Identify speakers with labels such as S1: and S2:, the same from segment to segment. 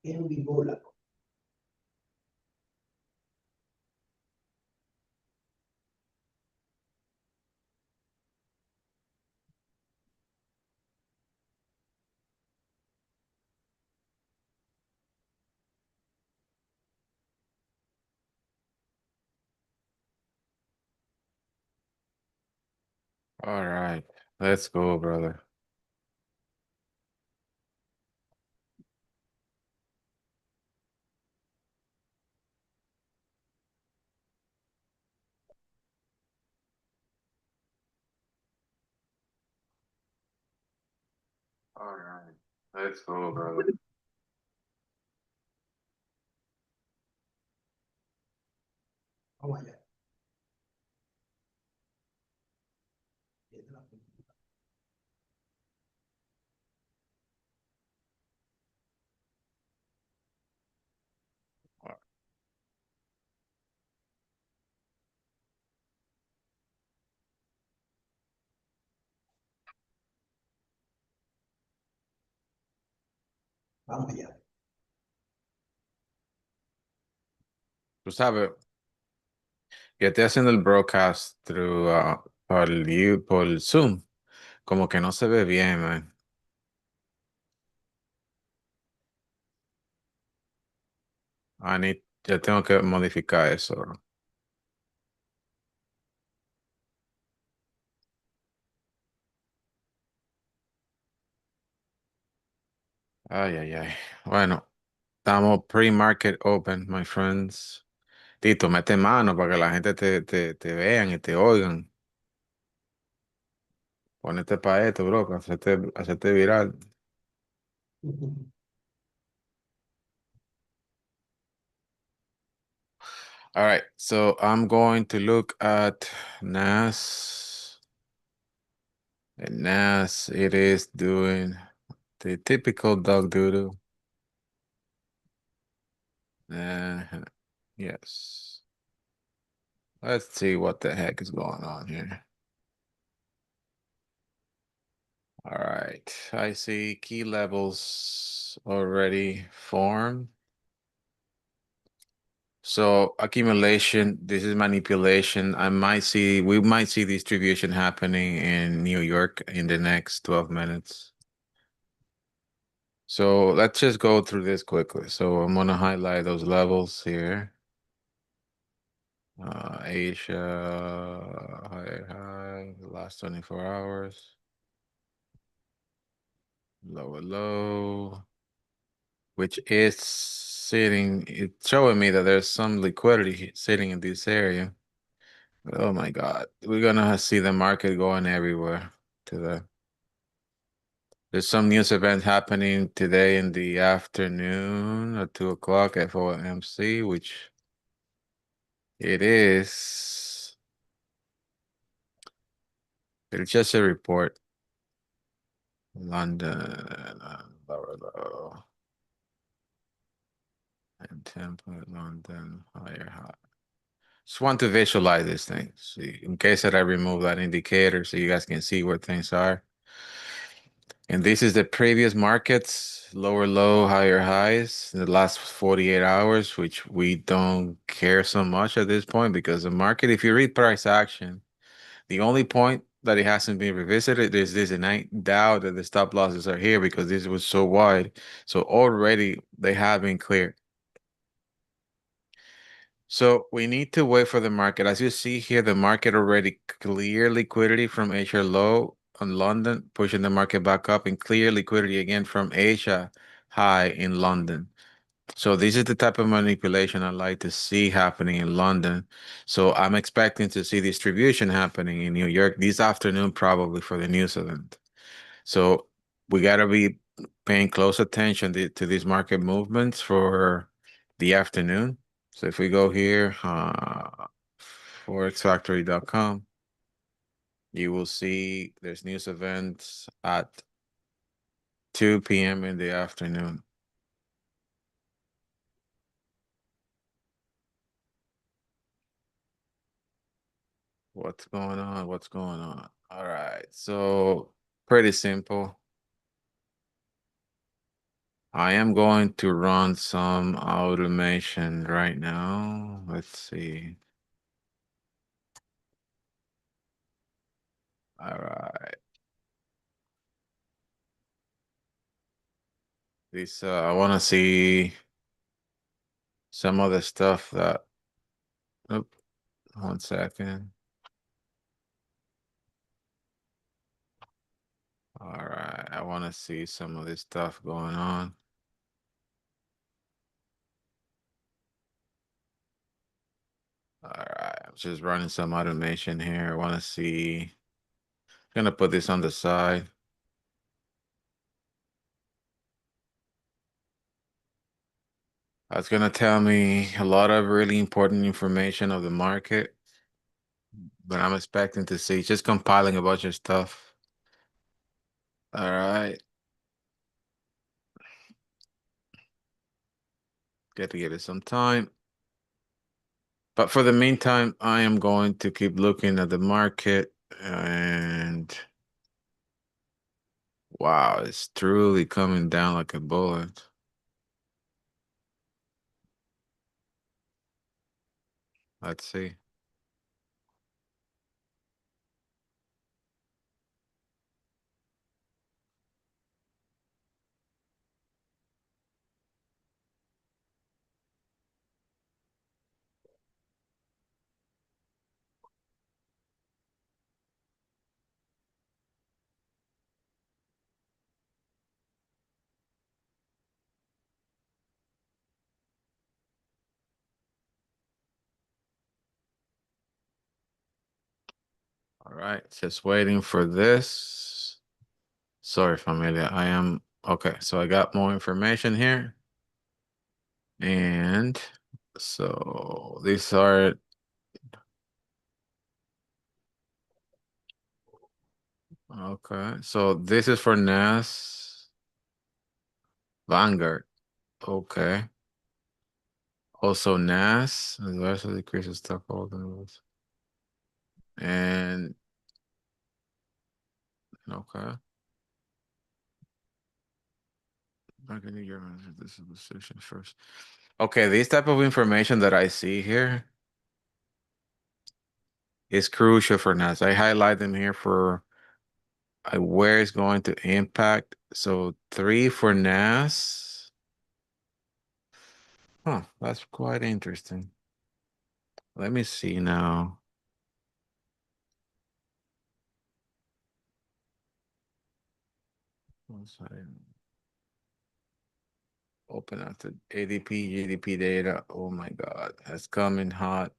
S1: en vivo la.
S2: All right, let's go, brother. All right, let's go, brother.
S1: Vamos allá. Vamos allá.
S2: Tú sabes, yo estoy haciendo el broadcast through, por el Zoom. Como que no se ve bien, man. Ya tengo que modificar eso, bro. Ay, ay, ay. Bueno, estamos pre-market open, my friends. Tito, mete mano para que la gente te vean y te oigan. Ponete para esto, bro, para hacerte viral. All right, so I'm going to look at NAS. And NAS, it is doing the typical dog doodle. Yes. Let's see what the heck is going on here. All right, I see key levels already formed. So accumulation, this is manipulation. We might see distribution happening in New York in the next 12 minutes. So let's just go through this quickly. So I'm gonna highlight those levels here. Asia, high, the last 24 hours. Lower low, which is sitting, it's showing me that there's some liquidity sitting in this area. Oh my God. We're gonna see the market going everywhere today. There's some news event happening today in the afternoon at 2 o'clock FOMC, which it is. It's just a report. London, lower low. And template, London, higher high. Just want to visualize these things. See, in case that I remove that indicator so you guys can see where things are. And this is the previous markets, lower low, higher highs in the last 48 hours, which we don't care so much at this point because the market, if you read price action, the only point that it hasn't been revisited is this, and I doubt that the stop losses are here because this was so wide. So already they have been cleared. So we need to wait for the market. As you see here, the market already clear liquidity from Asia low on London, pushing the market back up, and clear liquidity again from Asia high in London. So this is the type of manipulation I like to see happening in London. So I'm expecting to see distribution happening in New York this afternoon, probably for the news event. So we got to be paying close attention to these market movements for the afternoon. So if we go here, forexfactory.com, you will see there's news events at 2 p.m. in the afternoon. What's going on? What's going on? All right. So pretty simple. I am going to run some automation right now. Let's see. All right. This I want to see some other stuff that. Oop, 1 second. All right. I want to see some of this stuff going on. All right. I'm just running some automation here. I want to see. I'm gonna put this on the side. That's gonna tell me a lot of really important information of the market, but I'm expecting to see just compiling a bunch of stuff. All right. Get to give it some time. But for the meantime, I am going to keep looking at the market and wow, it's truly coming down like a bullet. Let's see. All right, just waiting for this. Sorry, familia. I am okay. So I got more information here. And so these are okay. So this is for NAS Vanguard. Okay. Also NAS, and the rest of the decreases stock holdings. And okay. I'm gonna get this is the section first. Okay, this type of information that I see here is crucial for NAS. I highlight them here for where it's going to impact. So 3 for NAS. Huh, that's quite interesting. Let me see now. Open up the ADP, GDP data. Oh my God, that's coming hot.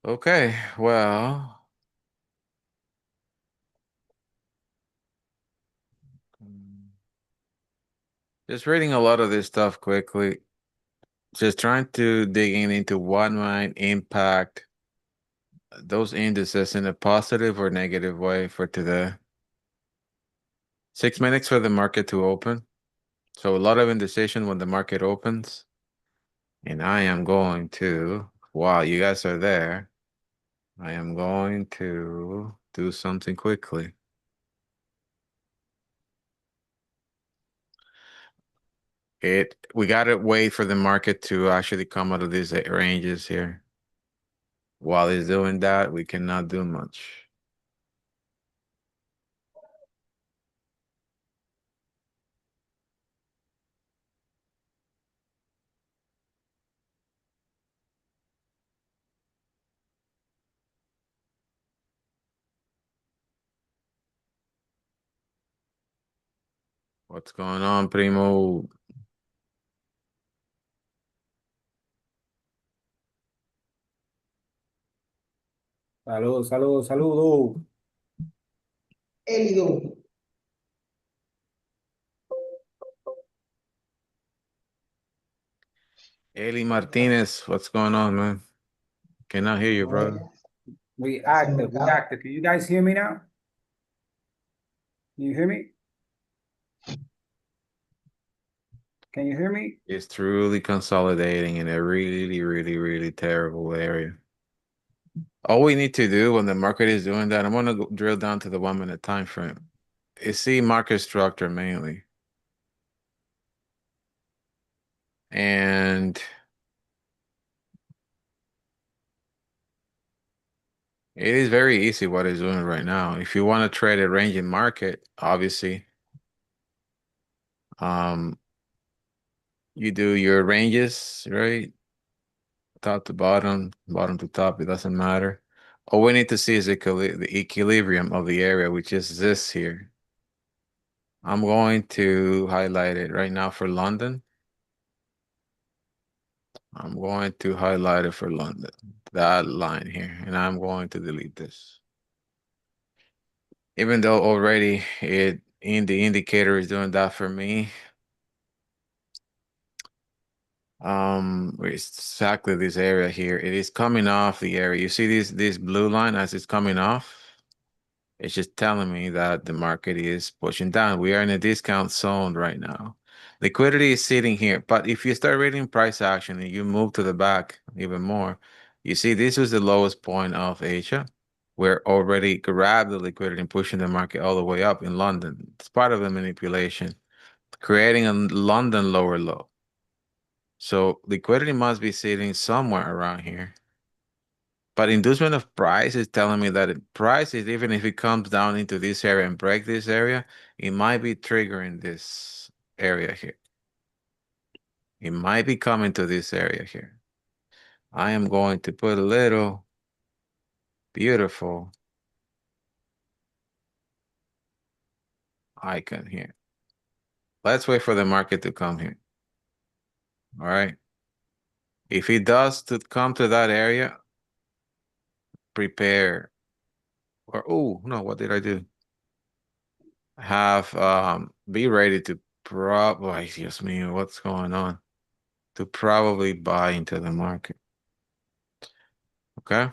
S2: Okay, well. Just reading a lot of this stuff quickly. Just trying to dig into what might impact those indices in a positive or negative way for today. 6 minutes for the market to open. So a lot of indecision when the market opens. And I am going to, while you guys are there, I am going to do something quickly. We gotta wait for the market to actually come out of these ranges here. While it's doing that, we cannot do much. What's going on, Primo?
S3: Saludos, saludos, saludos.
S1: Elido.
S2: Eli Martinez, what's going on, man? Cannot hear you, brother.
S3: We
S1: Ese
S3: active, we
S1: mercado.
S3: active. Can you guys hear me now? Can you hear me? Can you hear me?
S2: It's truly consolidating in a really, really, really terrible area. All we need to do when the market is doing that, I'm going to drill down to the 1 minute time frame, is see market structure mainly. And it is very easy what it's doing right now. If you want to trade a ranging market, obviously, you do your ranges, right? Top to bottom, bottom to top, it doesn't matter. All we need to see is the equilibrium of the area, which is this here. I'm going to highlight it right now for London. I'm going to highlight it for London, that line here, and I'm going to delete this. Even though already the indicator is doing that for me. It's exactly this area here. It is coming off the area. You see this blue line as it's coming off? It's just telling me that the market is pushing down. We are in a discount zone right now. Liquidity is sitting here, but if you start reading price action and you move to the back even more, you see this was the lowest point of Asia. We're already grabbed the liquidity and pushing the market all the way up in London. It's part of the manipulation, creating a London lower low. So liquidity must be sitting somewhere around here. But inducement of price is telling me that price is, even if it comes down into this area and break this area, it might be triggering this area here. It might be coming to this area here. I am going to put a little beautiful icon here. Let's wait for the market to come here. All right. If it does to come to that area, prepare. Or, oh, no, what did I do? Be ready to probably, excuse me, what's going on? To probably buy into the market. Okay.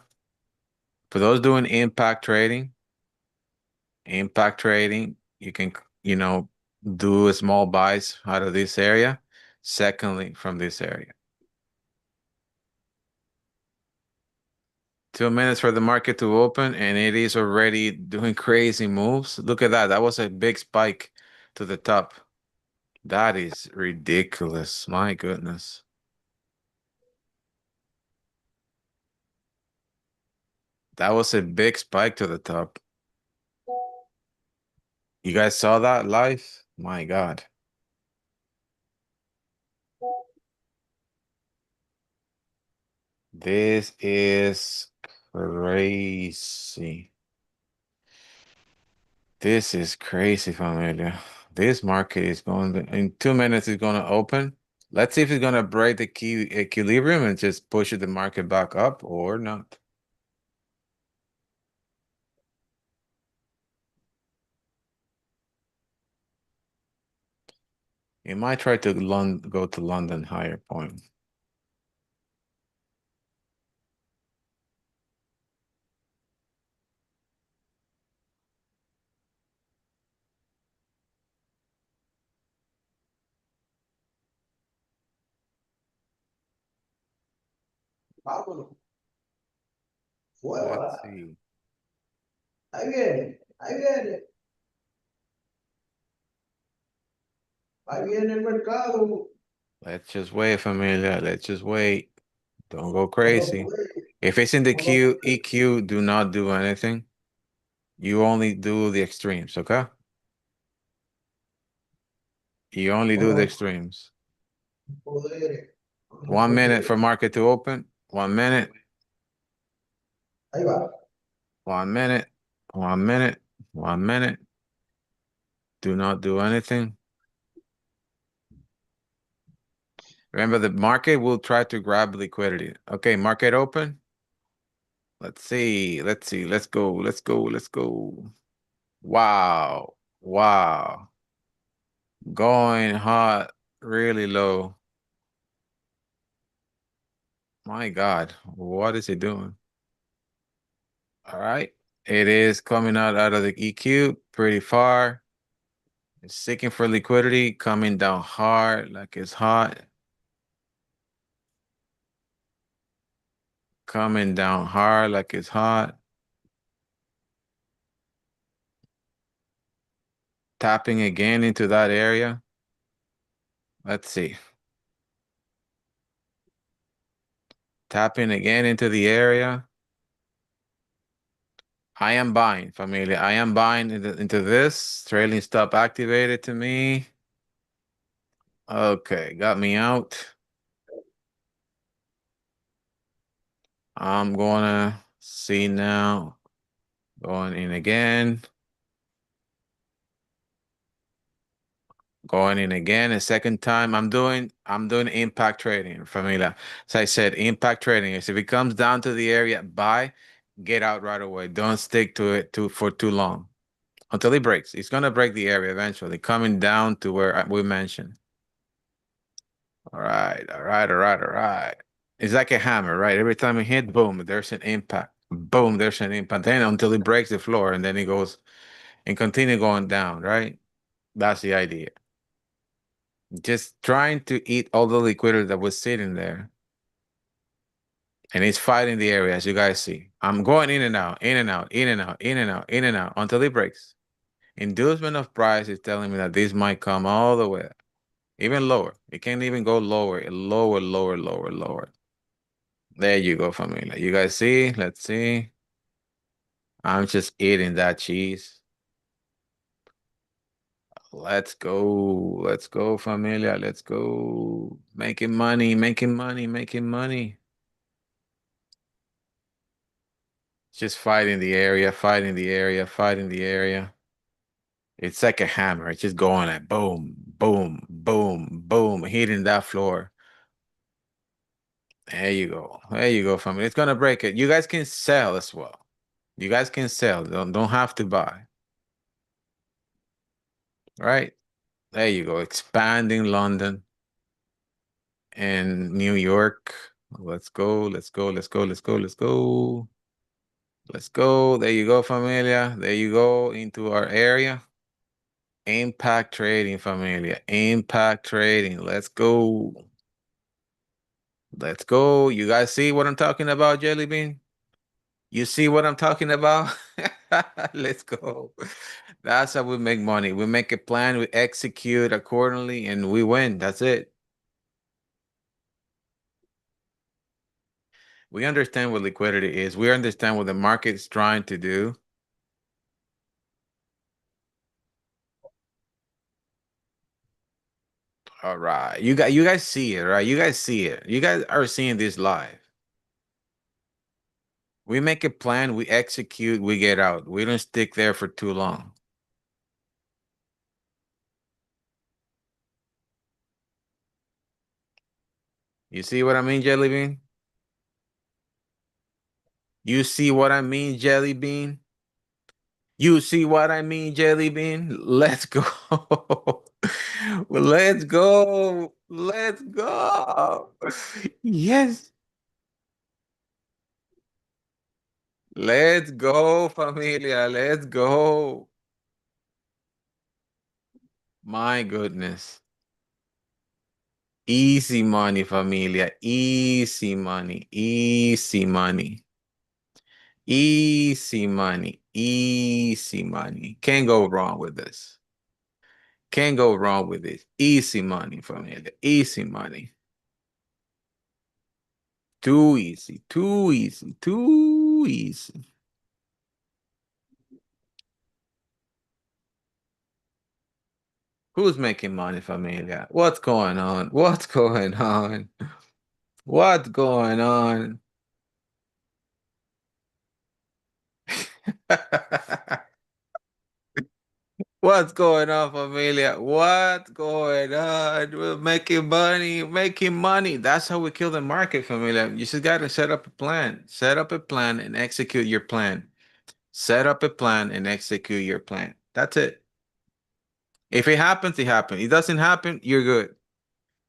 S2: For those doing impact trading, you can, do small buys out of this area. Secondly, from this area. 2 minutes for the market to open, and it is already doing crazy moves. Look at that. That was a big spike to the top. That is ridiculous. My goodness. That was a big spike to the top. You guys saw that live? My God. This is crazy. This is crazy, familia. This market is going to, in 2 minutes, it's going to open. Let's see if it's going to break the key equilibrium and just push the market back up or not. It might try to go to London higher point.
S1: Vámonos.
S2: Let's
S1: Fuera.
S2: see.
S1: Ahí viene. Ahí viene. Ahí viene el mercado.
S2: Let's just wait, familia. Let's just wait. Don't go crazy. If it's in the EQ, do not do anything. You only do the extremes, okay? You only do the extremes.
S1: Poder.
S2: 1 minute for market to open. 1 minute.
S1: Ahí va.
S2: 1 minute. 1 minute. 1 minute. Do not do anything. Remember, the market will try to grab liquidity. Okay, market open. Let's see. Let's see. Let's go. Let's go. Let's go. Wow. Wow. Going hot, really low. My God, what is it doing? All right. It is coming out of the EQ pretty far. It's seeking for liquidity, coming down hard like it's hot. coming down hard like it's hot. Tapping again into that area. Let's see. Tapping again into the area. I am buying, familia. I am buying into this. Trailing stop activated to me. Okay, got me out. I'm gonna see now. Going in again. Going in again a second time. I'm doing impact trading, familia. So I said impact trading is if it comes down to the area, buy, get out right away. Don't stick to it for too long. Until it breaks. It's gonna break the area eventually, coming down to where we mentioned. All right, all right, all right, all right. It's like a hammer, right? Every time it hit, boom, there's an impact. Boom, there's an impact. Then until it breaks the floor, and then it goes and continue going down, right? That's the idea. Just trying to eat all the liquidity that was sitting there. And it's fighting the area, as you guys see. I'm going in and out, in and out, in and out, in and out, in and out, until it breaks. Inducement of price is telling me that this might come all the way up. Even lower. It can't even go lower. Lower, lower, lower, lower. There you go, familia. You guys see? Let's see. I'm just eating that cheese. Let's go. Let's go, familia. Let's go. Making money, making money, making money. Just fighting the area, fighting the area, fighting the area. It's like a hammer. It's just going at boom, boom, boom, boom, hitting that floor. There you go. There you go, family. It's gonna break it. You guys can sell as well. You guys can sell. Don't have to buy. Right? There you go. Expanding London and New York. Let's go. Let's go. Let's go. Let's go. Let's go. Let's go. There you go, familia. There you go into our area. Impact trading, familia. Impact trading. Let's go. Let's go. You guys see what I'm talking about, Jelly Bean? You see what I'm talking about? Let's go. That's how we make money. We make a plan, we execute accordingly, and we win. That's it. We understand what liquidity is. We understand what the market is trying to do. All right. You guys see it, right? You guys see it. You guys are seeing this live. We make a plan, we execute, we get out. We don't stick there for too long. You see what I mean, Jelly Bean? You see what I mean, Jelly Bean? You see what I mean, Jelly Bean? Let's go. Let's go. Let's go. Yes. Let's go, familia. Let's go. My goodness. Easy money, familia. Easy money. Easy money. Easy money. Easy money. Can't go wrong with this. Can't go wrong with this. Easy money, familia. Easy money. Too easy. Too easy. Too easy. Who's making money, familia? What's going on? What's going on? What's going on? What's going on, familia? What's going on? We're making money, making money. That's how we kill the market, familia. You just got to set up a plan. Set up a plan and execute your plan. Set up a plan and execute your plan. That's it. If it happens, it happens. It doesn't happen, you're good.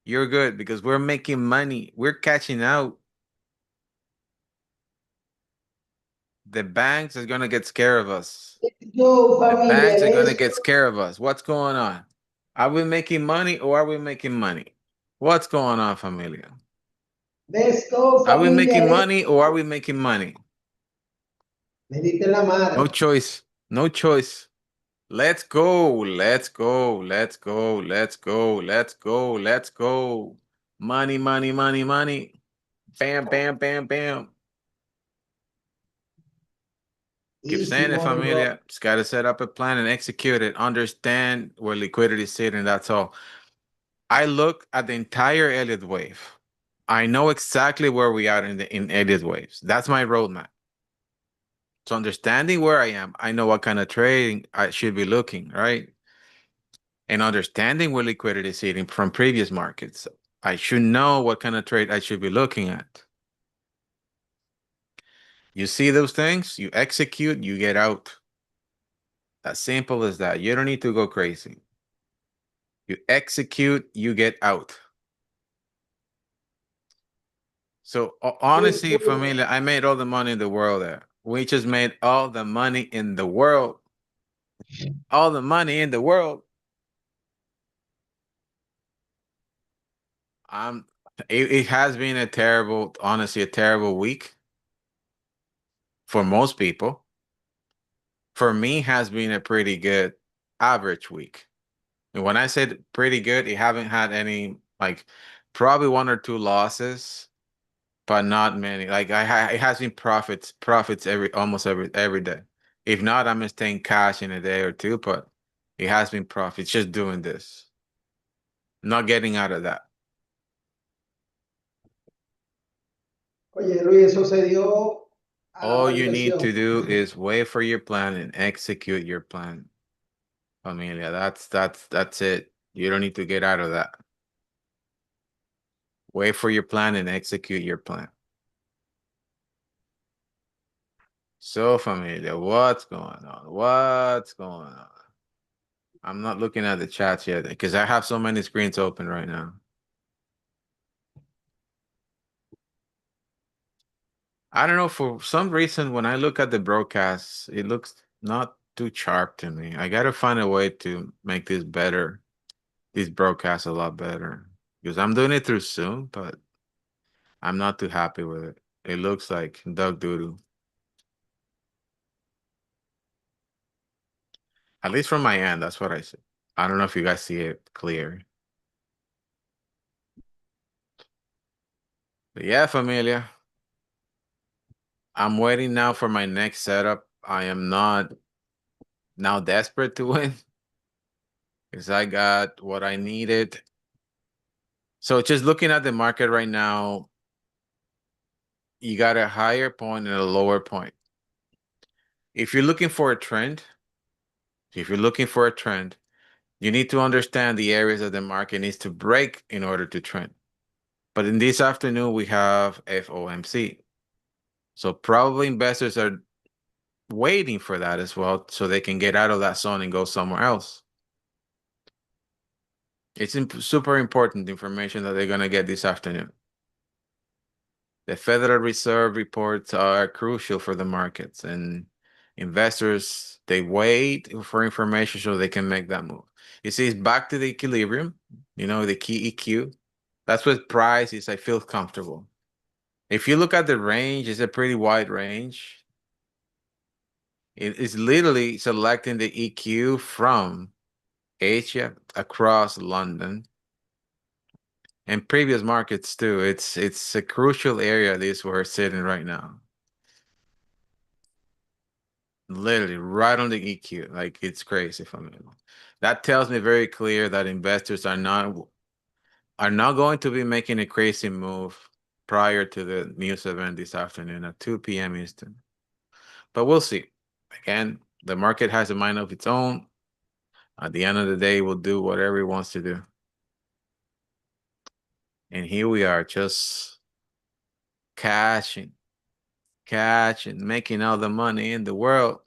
S2: You're good because we're making money. We're catching out. The banks are going to get scared of us.
S1: Go,
S2: The
S1: familia.
S2: banks are going to
S1: Let's
S2: get scared of us. What's going on? Are we making money or are we making money? What's going on, familia?
S1: Let's go,
S2: Are we making
S1: familia.
S2: money or are we making money?
S1: Me diste la madre.
S2: No choice. No choice. Let's go. Let's go. Let's go. Let's go. Let's go. Let's go. Money, money, money, money. Bam, bam, bam, bam. Keep
S1: Easy
S2: saying it,
S1: money, bro.
S2: familia. Just got to set up a plan and execute it. Understand where liquidity is sitting. That's all. I look at the entire Elliott wave. I know exactly where we are in Elliott waves. That's my roadmap. So understanding where I am, I know what kind of trading I should be looking, right? And understanding where liquidity is sitting from previous markets, I should know what kind of trade I should be looking at. You see those things, you execute, you get out. As simple as that. You don't need to go crazy. You execute, you get out. So honestly, familia, I made all the money in the world there. We just made all the money in the world. All the money in the world. It has been a terrible, honestly, a terrible week for most people. For me, has been a pretty good average week. And when I said pretty good, it haven't had any, like, probably one or two losses, but not many. Like it has been profits almost every day. If not, I'm staying cash in a day or two, but it has been profits just doing this. Not getting out of that.
S1: Oye, Luis, eso se dio a la
S2: All you need to
S1: perfección.
S2: do is wait for your plan and execute your plan. Familia, that's it. You don't need to get out of that. Wait for your plan and execute your plan. So, familia, what's going on? What's going on? I'm not looking at the chats yet because I have so many screens open right now. I don't know, for some reason, when I look at the broadcasts, it looks not too sharp to me. I got to find a way to make this better, these broadcasts a lot better. Because I'm doing it through Zoom, but I'm not too happy with it. It looks like dog doodoo. At least from my end, that's what I see. I don't know if you guys see it clear. But yeah, familia. I'm waiting now for my next setup. I am not now desperate to win because I got what I needed. So just looking at the market right now, you got a higher point and a lower point. If you're looking for a trend, you need to understand the areas that the market needs to break in order to trend. But in this afternoon, we have FOMC. So probably investors are waiting for that as well so they can get out of that zone and go somewhere else. It's super important information that they're going to get this afternoon. The Federal Reserve reports are crucial for the markets, and investors, they wait for information so they can make that move. You see, it's back to the equilibrium, the key EQ. That's what price is. I feel comfortable. If you look at the range, it's a pretty wide range. It is literally selecting the EQ from Asia across London and previous markets too. It's a crucial area. This where we're sitting right now. Literally right on the EQ. Like it's crazy for me. That tells me very clear that investors are not going to be making a crazy move prior to the news event this afternoon at 2 p.m. Eastern. But we'll see. Again, the market has a mind of its own. At the end of the day, we'll do whatever it wants to do. And here we are, just cashing, making all the money in the world.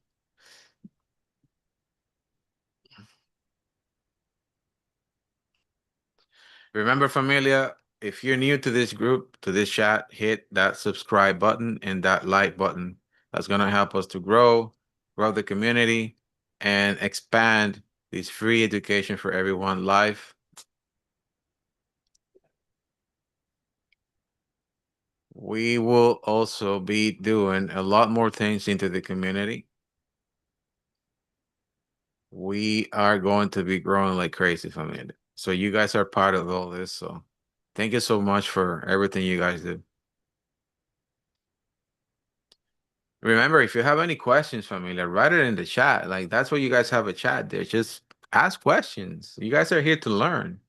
S2: Remember, familia, if you're new to this group, to this chat, hit that subscribe button and that like button. That's going to help us to grow the community, and expand this free education for everyone. Live. We will also be doing a lot more things into the community. We are going to be growing like crazy, family. So you guys are part of all this. So thank you so much for everything you guys do. Remember, if you have any questions, familia, write it in the chat. Like, that's why you guys have a chat there. Just ask questions. You guys are here to learn.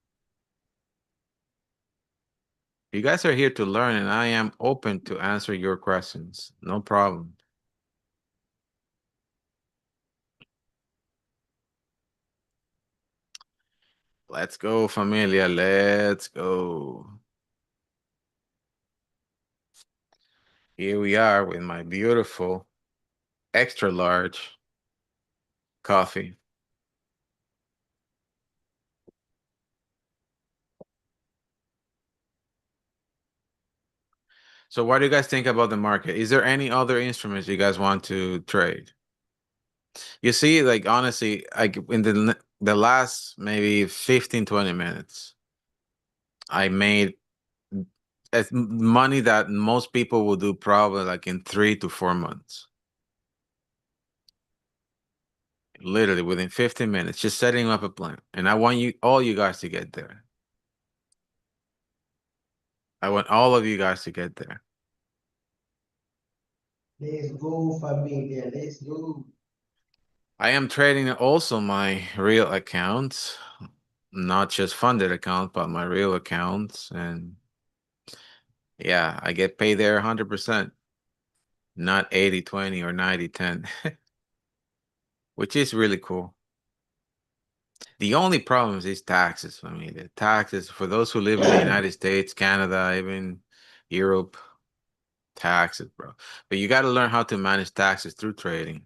S2: You guys are here to learn, and I am open to answer your questions. No problem. Let's go, familia. Let's go. Here we are with my beautiful extra large coffee. So what do you guys think about the market? Is there any other instruments you guys want to trade? You see, like, honestly, like in the last maybe 15, 20 minutes, I made money that most people will do probably like in 3 to 4 months. Literally within 15 minutes, just setting up a plan. And I want all you guys to get there. I want all of you guys to get there.
S1: Let's go, familia. Let's go.
S2: I am trading also my real accounts, not just funded accounts, but my real accounts. And yeah, I get paid there 100%, not 80-20 or 90-10, which is really cool. The only problem is taxes for me. The taxes for those who live in the United States, Canada, even Europe, taxes, bro. But you got to learn how to manage taxes through trading.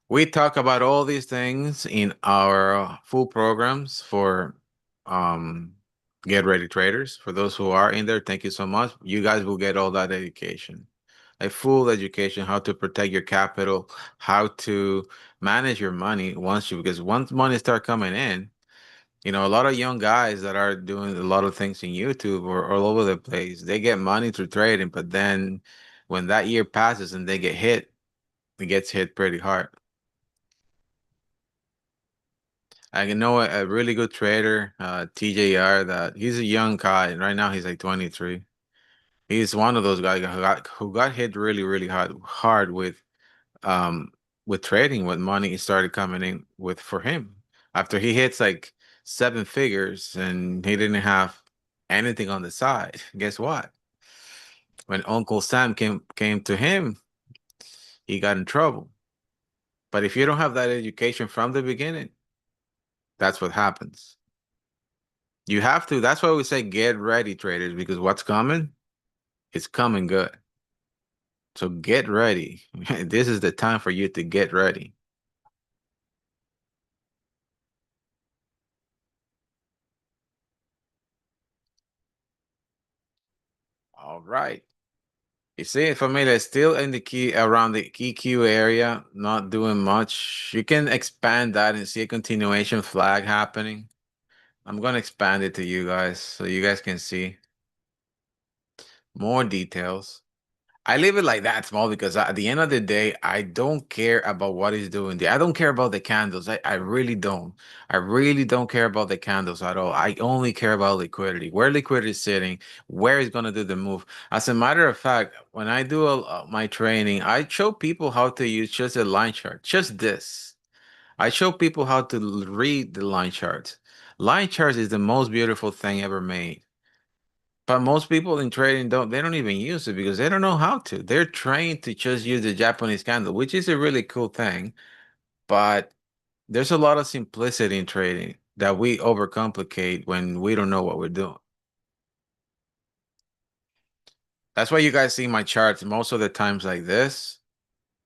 S2: We talk about all these things in our full programs for Get Ready Traders. For those who are in there, thank you so much. You guys will get all that education. A full education, how to protect your capital, how to manage your money because once money start coming in, a lot of young guys that are doing a lot of things in YouTube or all over the place, they get money through trading, but then when that year passes and they get hit, it gets hit pretty hard. I know a really good trader, TJR, that he's a young guy, and right now he's like 23. He's one of those guys who got hit really, really hard with trading when money started coming in for him. After he hits like 7 figures and he didn't have anything on the side, guess what? When Uncle Sam came to him, he got in trouble. But if you don't have that education from the beginning, that's what happens. You have to. That's why we say get ready, traders, because what's coming, it's coming good. So get ready. This is the time for you to get ready. All right. You see, familia, still in the key around the EQ area, not doing much. You can expand that and see a continuation flag happening. I'm going to expand it to you guys so you guys can see more details. I leave it like that small because at the end of the day, I don't care about what he's doing there. I don't care about the candles. I really don't. I really don't care about the candles at all. I only care about liquidity, where liquidity is sitting, where it's going to do the move. As a matter of fact, when I do my training, I show people how to use just a line chart, just this. I show people how to read the line charts. Line charts is the most beautiful thing ever made. But most people in trading don't even use it because they don't know how to. They're trained to just use the Japanese candle, which is a really cool thing. But there's a lot of simplicity in trading that we overcomplicate when we don't know what we're doing. That's why you guys see my charts most of the times like this,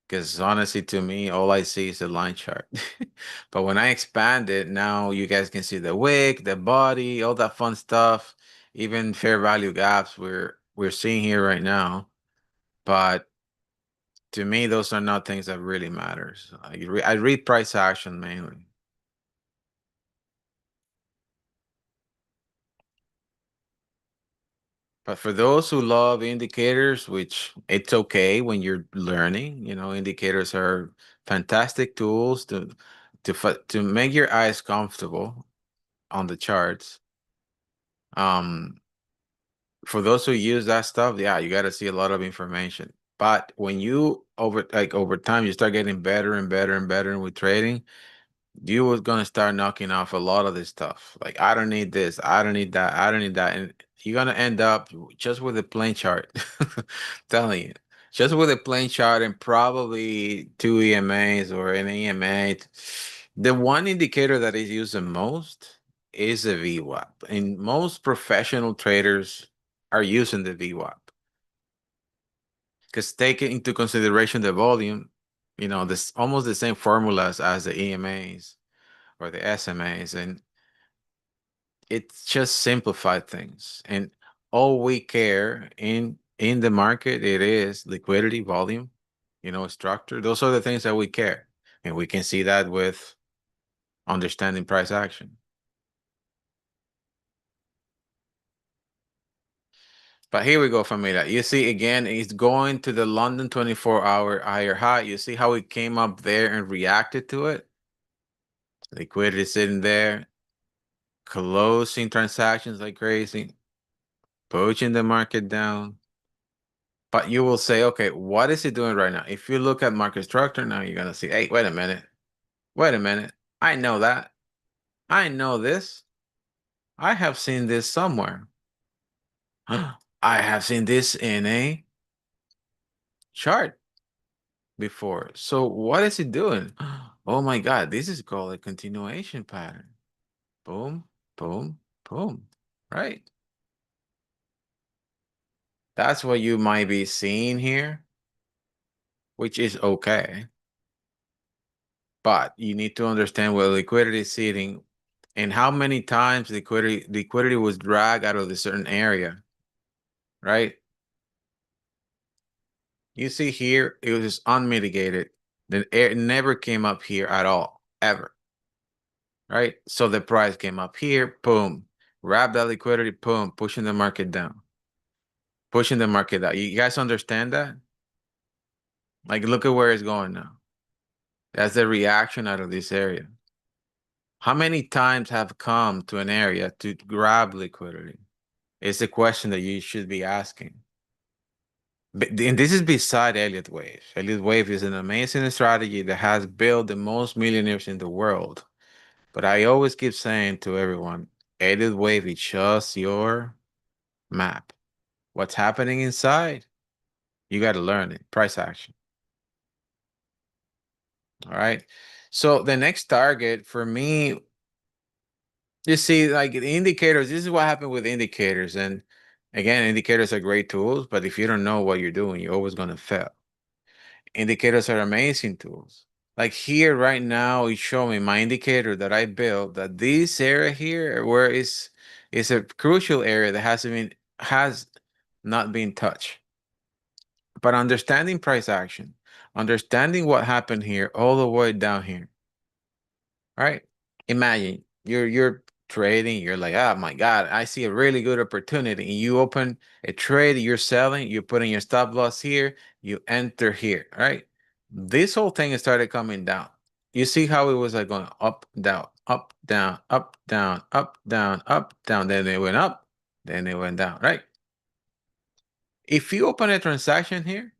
S2: because honestly, to me, all I see is the line chart. But when I expand it, now you guys can see the wick, the body, all that fun stuff, even fair value gaps we're seeing here right now. But to me, those are not things that really matters. I read price action mainly. But for those who love indicators, which it's okay when you're learning, indicators are fantastic tools to make your eyes comfortable on the charts. For those who use that stuff, yeah, you got to see a lot of information. But when you over time, you start getting better and better and better with trading, you was gonna start knocking off a lot of this stuff. Like, I don't need this, I don't need that, I don't need that, and you're gonna end up just with a plain chart. Telling you, just with a plain chart and probably two EMAs or an EMA. The one indicator that is used the most is the VWAP, and most professional traders are using the VWAP because taking into consideration the volume, this almost the same formulas as the EMAs or the SMAs, and it's just simplified things. And all we care in the market, it is liquidity, volume, structure. Those are the things that we care, and we can see that with understanding price action. But here we go, familia. You see, again, it's going to the London 24-hour higher high. You see how it came up there and reacted to it? Liquidity sitting there, closing transactions like crazy, pushing the market down. But you will say, okay, what is it doing right now? If you look at market structure now, you're going to see, hey, wait a minute. Wait a minute. I know that. I know this. I have seen this somewhere. I have seen this in a chart before. So what is it doing? Oh my God, this is called a continuation pattern. Boom, boom, boom, right? That's what you might be seeing here, which is okay. But you need to understand where liquidity is sitting and how many times liquidity was dragged out of a certain area, right? You see here, it was just unmitigated. It never came up here at all, ever, right? So the price came up here, boom, grab that liquidity, boom, pushing the market down. Pushing the market down. You guys understand that? Like, look at where it's going now. That's the reaction out of this area. How many times have come to an area to grab liquidity? It's a question that you should be asking. And this is beside Elliott Wave. Elliott Wave is an amazing strategy that has built the most millionaires in the world. But I always keep saying to everyone, Elliott Wave is just your map. What's happening inside? You got to learn it. Price action. All right. So the next target for me, you see, like the indicators, this is what happened with indicators. And again, indicators are great tools, but if you don't know what you're doing, you're always going to fail. Indicators are amazing tools. Like here right now, it's showing my indicator that I built that this area here, where is a crucial area that has not been touched. But understanding price action, understanding what happened here all the way down here. All right. Imagine you're trading, you're like, oh my God, I see a really good opportunity. And you open a trade, you're selling, you're putting your stop loss here, you enter here. All right. This whole thing started coming down. You see how it was like going up, down, up, down, up, down, up, down, up, down. Then they went up, then they went down, right? If you open a transaction here,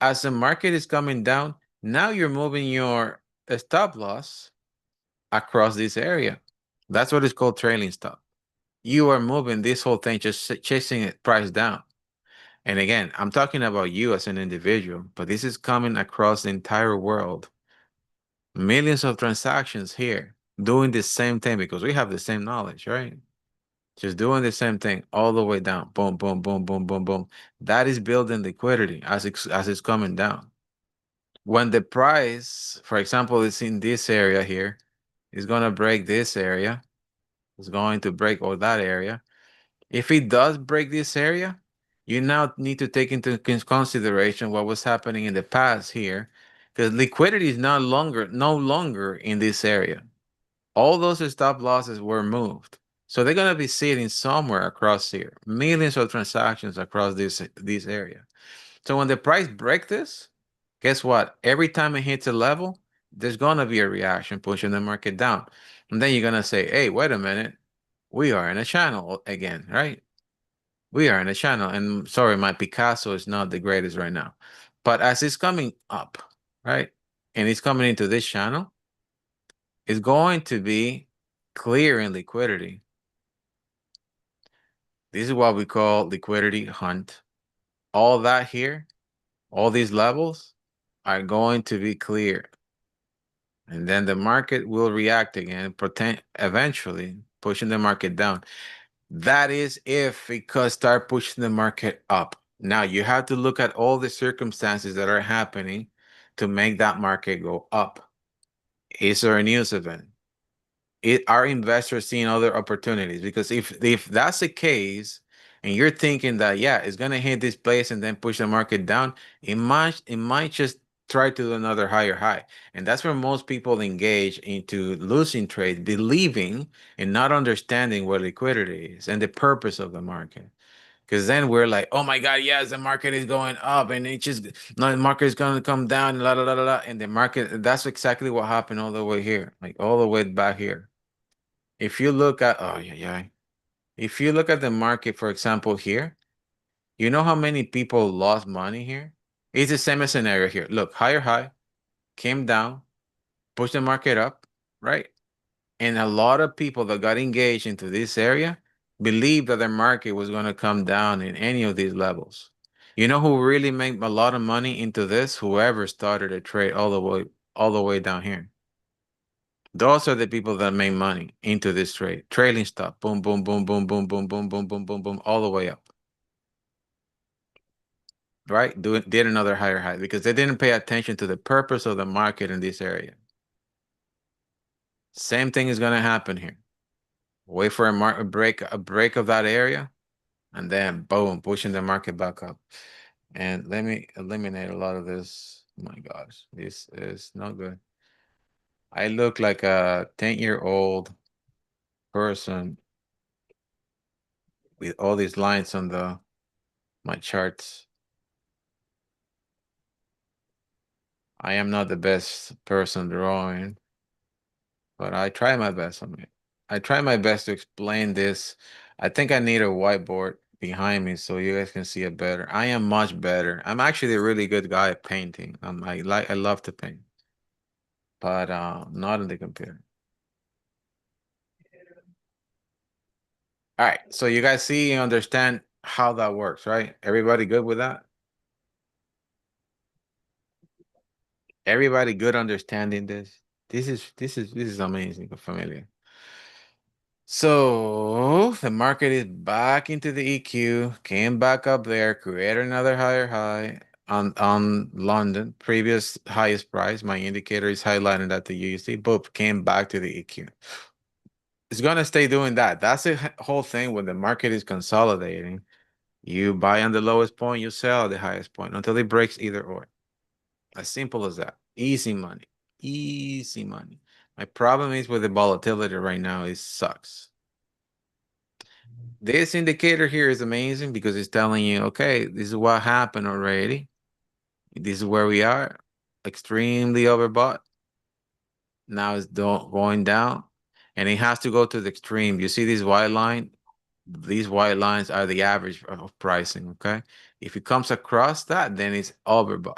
S2: as the market is coming down, now you're moving your stop loss across this area. That's what is called trailing stop. You are moving this whole thing, just chasing it price down. And again, I'm talking about you as an individual, but this is coming across the entire world. Millions of transactions here doing the same thing because we have the same knowledge, right? Just doing the same thing all the way down. Boom, boom, boom, boom, boom, boom. That is building liquidity as it's coming down. When the price, for example, is in this area here, is going to break this area. It's going to break all that area. If it does break this area, you now need to take into consideration what was happening in the past here, because liquidity is no longer in this area. All those stop losses were moved. So they're gonna be sitting somewhere across here, millions of transactions across this area. So when the price breaks this, guess what? Every time it hits a level, there's gonna be a reaction pushing the market down. And then you're gonna say, hey, wait a minute, we are in a channel again, right? We are in a channel. And sorry, my Picasso is not the greatest right now. But as it's coming up, right? And it's coming into this channel, it's going to be clearing liquidity. This is what we call liquidity hunt. All that here, all these levels are going to be clear. And then the market will react again, eventually pushing the market down. That is if it could start pushing the market up. Now you have to look at all the circumstances that are happening to make that market go up. Is there a news event? Are investors seeing other opportunities? Because if that's the case, and you're thinking that yeah, it's gonna hit this place and then push the market down, it might just try to do another higher high, and that's where most people engage into losing trade, believing and not understanding what liquidity is and the purpose of the market. Because then we're like, oh my God, yes, the market is going up, and it just no, the market is going to come down, la la la la, and the market. That's exactly what happened all the way here, like all the way back here. If you look at, oh yeah, if you look at the market, for example, here, you know how many people lost money here? It's the same scenario here. Look, higher high, came down, pushed the market up, right? And a lot of people that got engaged into this area believed that the market was going to come down in any of these levels. You know who really made a lot of money into this? Whoever started a trade all the way down here. Those are the people that make money into this trade. Trailing stop. Boom, boom, boom, boom, boom, boom, boom, boom, boom, boom, boom, all the way up. Right? Did another higher high because they didn't pay attention to the purpose of the market in this area. Same thing is going to happen here. Wait for a break of that area, and then boom, pushing the market back up. And let me eliminate a lot of this. Oh my gosh, this is not good. I look like a 10-year-old person with all these lines on my charts. I am not the best person drawing, but I try my best on it. I try my best to explain this. I think I need a whiteboard behind me so you guys can see it better. I am much better. I'm actually a really good guy at painting. I love to paint, but not on the computer. All right, so you guys see and understand how that works, right? Everybody good with that? Everybody good understanding this? This is amazing, familiar. So the market is back into the EQ, came back up there, created another higher high on London, previous highest price. My indicator is highlighting that the USD, boop, came back to the EQ. It's gonna stay doing that. That's the whole thing when the market is consolidating. You buy on the lowest point, you sell at the highest point until it breaks either or. As simple as that. Easy money. Easy money. My problem is with the volatility right now, it sucks. This indicator here is amazing because it's telling you, okay, this is what happened already. This is where we are. Extremely overbought. Now it's going down. And it has to go to the extreme. You see this white line? These white lines are the average of pricing, okay? If it comes across that, then it's overbought.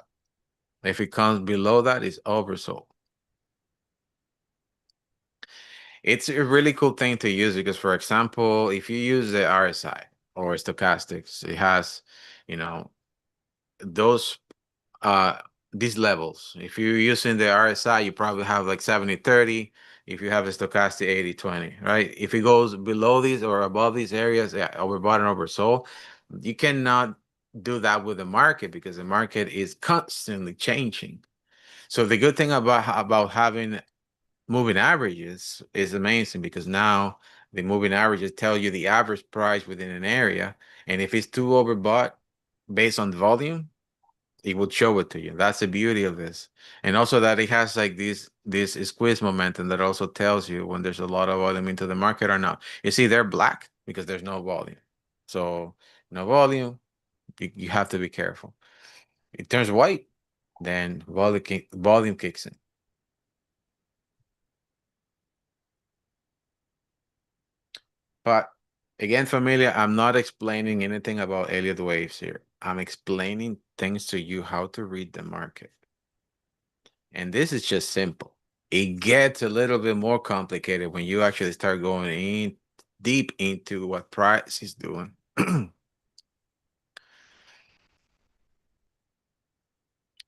S2: If it comes below that, it's oversold. It's a really cool thing to use because, for example, if you use the RSI or stochastics, it has, you know, those these levels. If you're using the RSI, you probably have like 70-30. If you have a stochastic 80-20, right? If it goes below these or above these areas, yeah, overbought and oversold, you cannot do that with the market because the market is constantly changing. So the good thing about having moving averages is amazing because now the moving averages tell you the average price within an area, and if it's too overbought based on volume, it will show it to you. That's the beauty of this. And also that it has like these this squeeze momentum that also tells you when there's a lot of volume into the market or not. You see, they're black because there's no volume. So no volume, you have to be careful. It turns white, then volume kicks in. But again, familia, I'm not explaining anything about Elliott waves here. I'm explaining things to you how to read the market. And this is just simple. It gets a little bit more complicated when you actually start going in deep into what price is doing.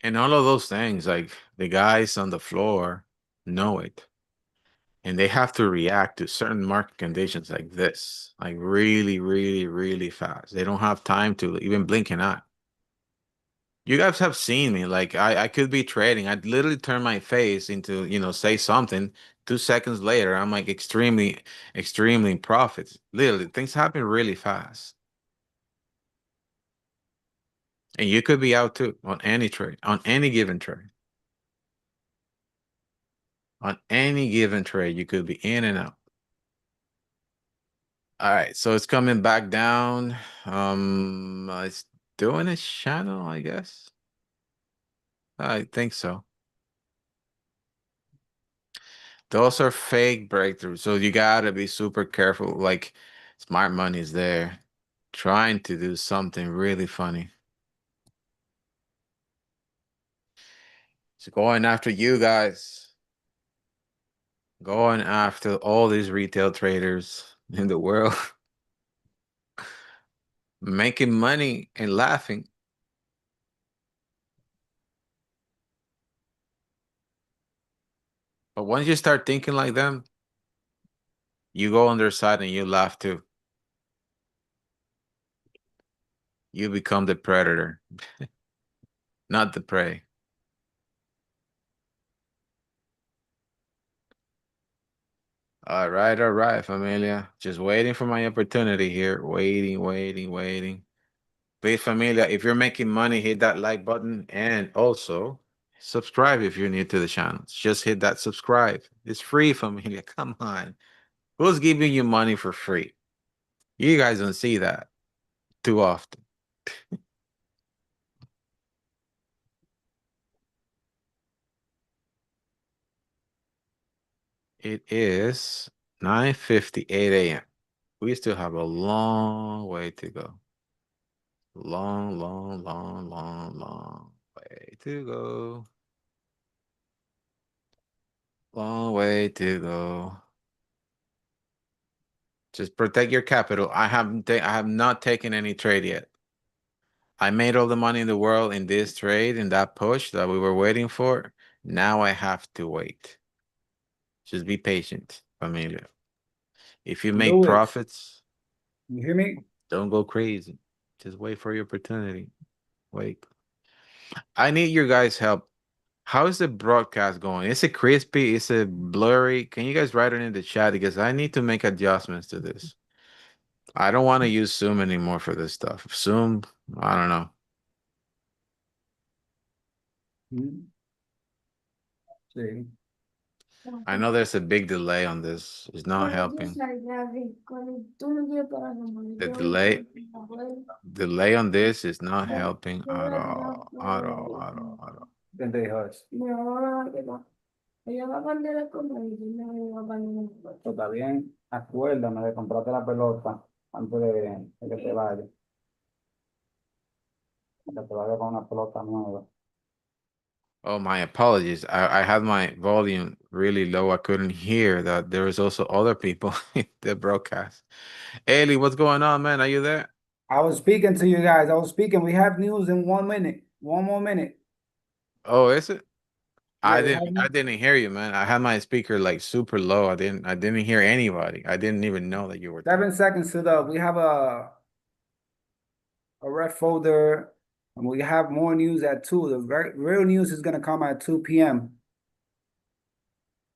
S2: And all of those things, like the guys on the floor know it. And they have to react to certain market conditions like this, like really, really, really fast. They don't have time to even blink an eye. You guys have seen me, like I could be trading. I'd literally turn my face into, say something. 2 seconds later, I'm like extremely in profits. Literally, things happen really fast. And you could be out too on any trade, on any given trade. On any given trade, you could be in and out. All right, so it's coming back down. It's doing its channel, I guess. I think so. Those are fake breakthroughs, so you gotta be super careful. Like smart money is there, trying to do something really funny. It's going after you guys, going after all these retail traders in the world, making money and laughing. But once you start thinking like them, you go on their side and you laugh too. You become the predator, not the prey. All right, familia. Just waiting for my opportunity here. Waiting. Please, familia, if you're making money, hit that like button and also subscribe if you're new to the channel. Just hit that subscribe. It's free, familia. Come on. Who's giving you money for free? You guys don't see that too often. It is 9:58 a.m. We still have a long way to go. Long way to go. Long way to go. Just protect your capital. I have not taken any trade yet. I made all the money in the world in this trade, in that push that we were waiting for. Now I have to wait. Just be patient, familia. If you make
S3: Louis,
S2: profits,
S3: you hear me?
S2: don't go crazy. Just wait for your opportunity. Wait. I need your guys' help. How is the broadcast going? Is it crispy? Is it blurry? Can you guys write it in the chat? Because I need to make adjustments to this. I don't want to use Zoom anymore for this stuff. Zoom, I don't know.
S3: Sí.
S2: I know there's a big delay on this. It's not helping. The delay on this is not helping at all. At all.
S3: Then they hush. Está bien, acuérdame de comprarte la pelota antes de que te vayas. Que te vayas con una pelota nueva.
S2: Oh, my apologies. I had my volume really low. I couldn't hear that there was also other people in the broadcast. Ailey, what's going on, man? Are you there?
S3: I was speaking to you guys. I was speaking. We have news in 1 minute. 1 more minute.
S2: Oh, is it?
S3: Yeah,
S2: I didn't hear you, man. I had my speaker like super low. I didn't hear anybody. I didn't even know that you were
S3: 7
S2: talking.
S3: seconds to the. We have a red folder, and we have more news at 2. The real news is gonna come at 2 p.m.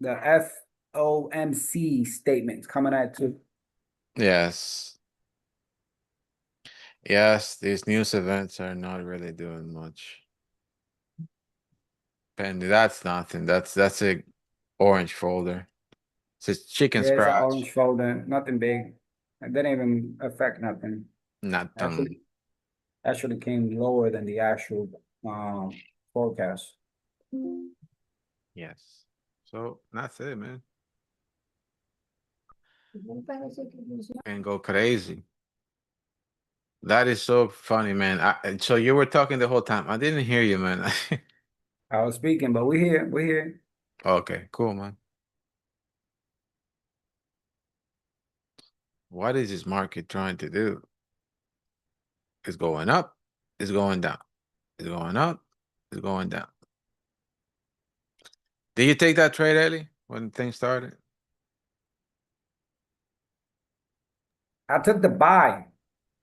S3: The FOMC statements coming at 2.
S2: Yes. Yes, these news events are not really doing much. And that's nothing. That's it. Orange folder. It says chicken
S3: Yeah, it's an
S2: scratch.
S3: orange folder, nothing big. It didn't even affect nothing.
S2: Nothing.
S3: Actually came lower than the actual forecast.
S2: Yes. So that's it, man. And go crazy. That is so funny, man. So you were talking the whole time. I didn't hear you, man.
S3: I was speaking, but we're here. We're here.
S2: Okay, cool, man. What is this market trying to do? It's going up. It's going down. It's going up. It's going down. Did you take that trade, Ellie, when things started?
S3: I took the buy.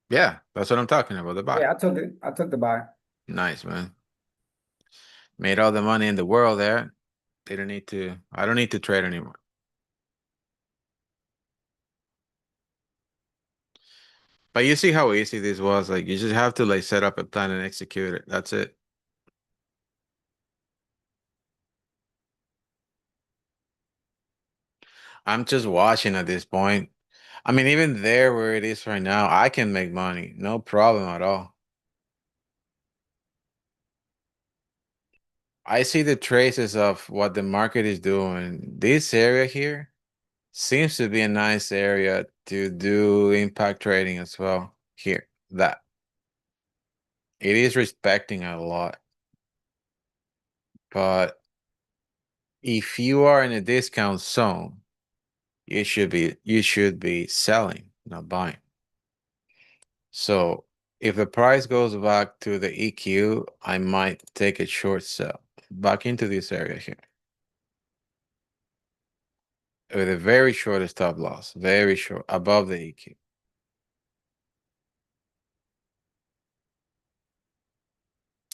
S2: Yeah, that's what I'm talking about, the buy.
S3: Yeah, I took it. I took the buy.
S2: Nice, man. Made all the money in the world there. They don't need to, I don't need to trade anymore. But you see how easy this was. Like, you just have to like set up a plan and execute it. That's it. I'm just watching at this point. I mean, even there where it is right now, I can make money. No problem at all. I see the traces of what the market is doing. This area here seems to be a nice area to do impact trading as well. Here, that. It is respecting a lot. But if you are in a discount zone, you should be selling, not buying. So if the price goes back to the EQ, I might take a short sell back into this area here with a very short stop loss, very short, above the EQ.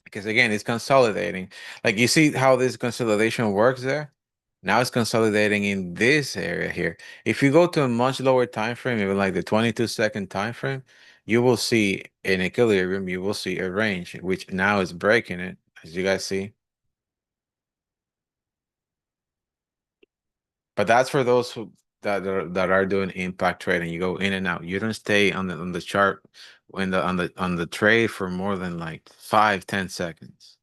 S2: Because again, it's consolidating. Like, you see how this consolidation works there? Now it's consolidating in this area here. If you go to a much lower time frame, even like the 22-second time frame, you will see an equilibrium, you will see a range, which now is breaking it, as you guys see. But that's for those who that are doing impact trading. You go in and out. You don't stay on the chart when on the trade for more than like 5-10 seconds.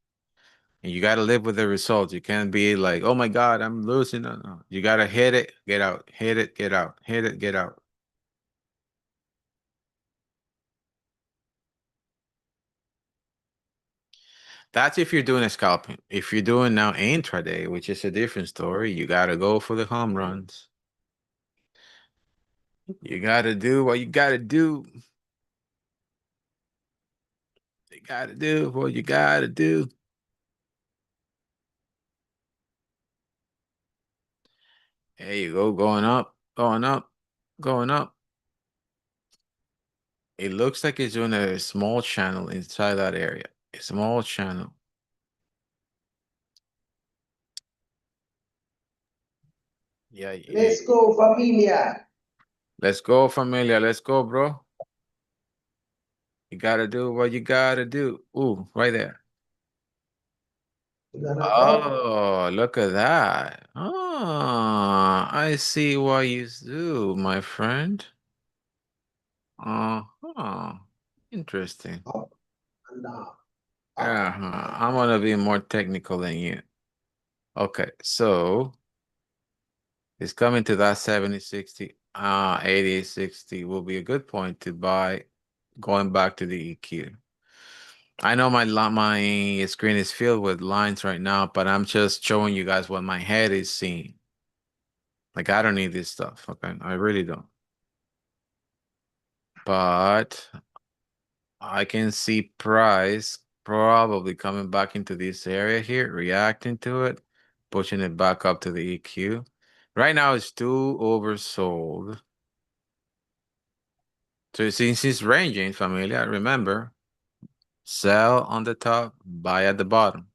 S2: And you got to live with the results. You can't be like, oh my God, I'm losing. No. You got to hit it, get out, hit it, get out, hit it, get out. That's if you're doing a scalping. If you're doing now intraday, which is a different story, you got to go for the home runs. You got to do what you got to do. You got to do what you got to do. There you go, going up, going up, going up. It looks like it's doing a small channel inside that area. A small channel. Yeah.
S1: Let's go, familia.
S2: Let's go, familia. Let's go, bro. You gotta do what you gotta do. Ooh, right there. Oh, look at that. Oh, I see what you do, my friend. Uh-huh. Interesting.
S1: Up and down.
S2: I'm gonna be more technical than you. Okay, so it's coming to that 70, 60, 80, 60 will be a good point to buy going back to the EQ. I know my screen is filled with lines right now, but I'm just showing you guys what my head is seeing. Like, I don't need this stuff, okay? I really don't. But I can see price probably coming back into this area here, reacting to it, pushing it back up to the EQ. Right now, it's too oversold. So since it's ranging, familia, remember, sell on the top, buy at the bottom.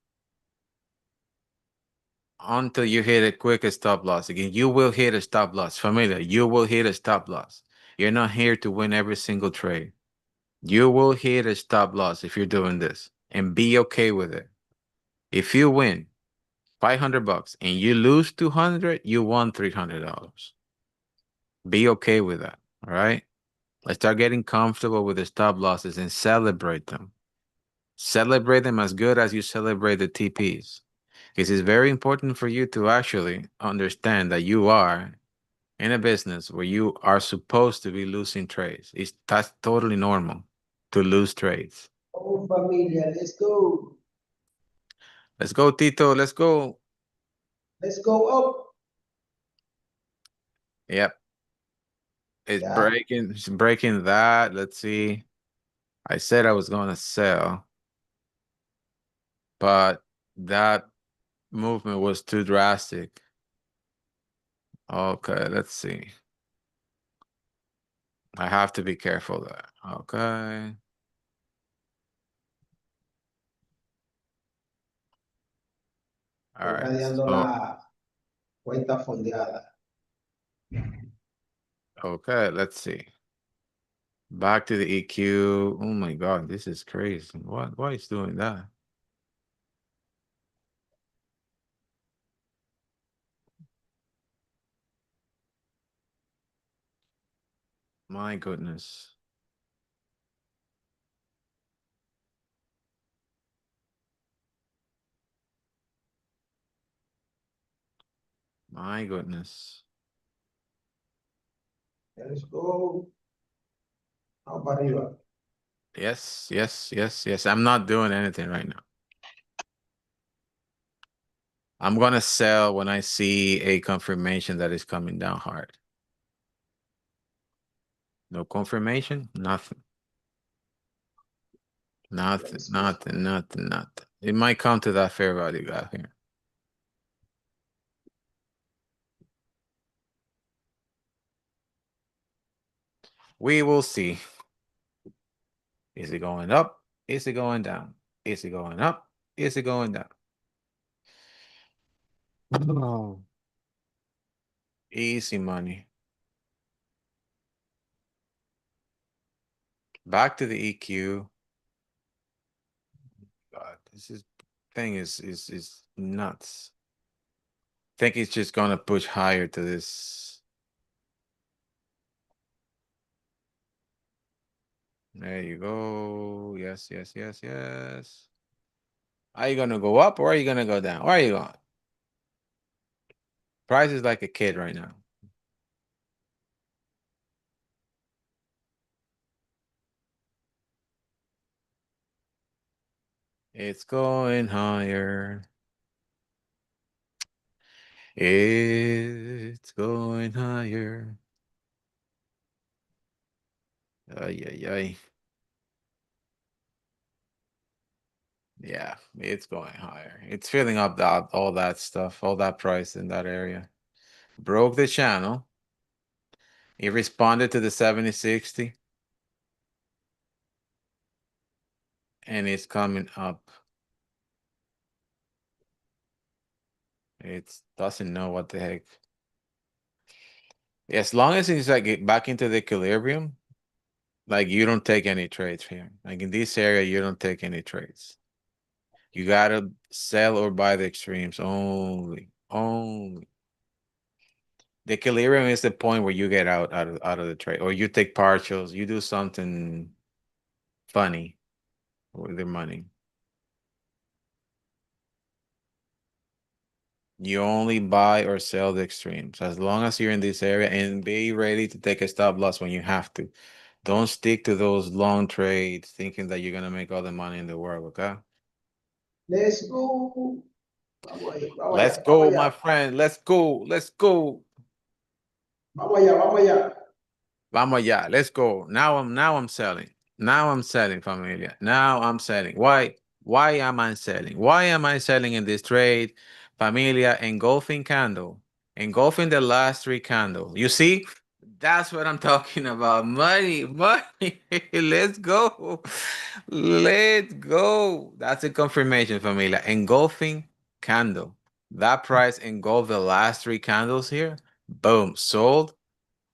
S2: Until you hit a quick stop loss. Again, you will hit a stop loss. Familia, you will hit a stop loss. You're not here to win every single trade. You will hit a stop loss if you're doing this, and be okay with it. If you win, $500, and you lose 200, you won $300. Be okay with that, all right? Let's start getting comfortable with the stop losses and celebrate them. Celebrate them as good as you celebrate the TPs. Because it's very important for you to actually understand that you are in a business where you are supposed to be losing trades. That's totally normal to lose trades.
S1: Oh, familia, let's go.
S2: Let's go, Tito. Let's go.
S1: Let's go up.
S2: Yep. It's
S1: Yeah.
S2: breaking that. Let's see. I said I was going to sell, but that movement was too drastic. Okay, let's see. I have to be careful there. Okay. All right.
S1: Irradiando
S2: So,
S1: la cuenta fondeada.
S2: okay, let's see. Back to the EQ. Oh my God, this is crazy. Why is doing that? My goodness. My goodness.
S1: Let's go. Vamos para arriba.
S2: Yes, yes, yes, yes. I'm not doing anything right now. I'm gonna sell when I see a confirmation that is coming down hard. No confirmation, nothing. Nothing, nothing, nothing, nothing. It might come to that fair value gap here. We will see. Is it going up? Is it going down? Is it going up? Is it going down? Oh. Easy money. Back to the EQ. God, thing is nuts. Think it's just gonna push higher to this. There you go. Yes, yes, yes, yes. Are you gonna go up or are you gonna go down? Where are you going? Price is like a kid right now. It's going higher. It's going higher. Ay, ay, ay. Yeah, it's going higher. It's filling up all that stuff, all that price in that area. Broke the channel. It responded to the 70-60. And it's coming up. It doesn't know what the heck. As long as it's like get back into the equilibrium, like you don't take any trades here. Like in this area, you don't take any trades. You gotta sell or buy the extremes only. Only. The equilibrium is the point where you get out of the trade, or you take partials. You do something funny with the money. You only buy or sell the extremes as long as you're in this area, and be ready to take a stop loss when you have to. Don't stick to those long trades thinking that you're gonna make all the money in the world, okay?
S1: Let's go. Vamos allá, vamos
S2: Let's
S1: allá, vamos
S2: go, my
S1: allá.
S2: friend. Let's go. Let's go.
S1: Vamos allá, vamos allá.
S2: Vamos allá. Let's go. Now I'm selling. Now I'm selling, familia. Now I'm selling. Why am I selling? Why am I selling in this trade? Familia, engulfing candle. Engulfing the last three candles. You see? That's what I'm talking about. Money, money. Let's go. Let's go. That's a confirmation, familia. Engulfing candle. That price engulfed the last three candles here. Boom. Sold.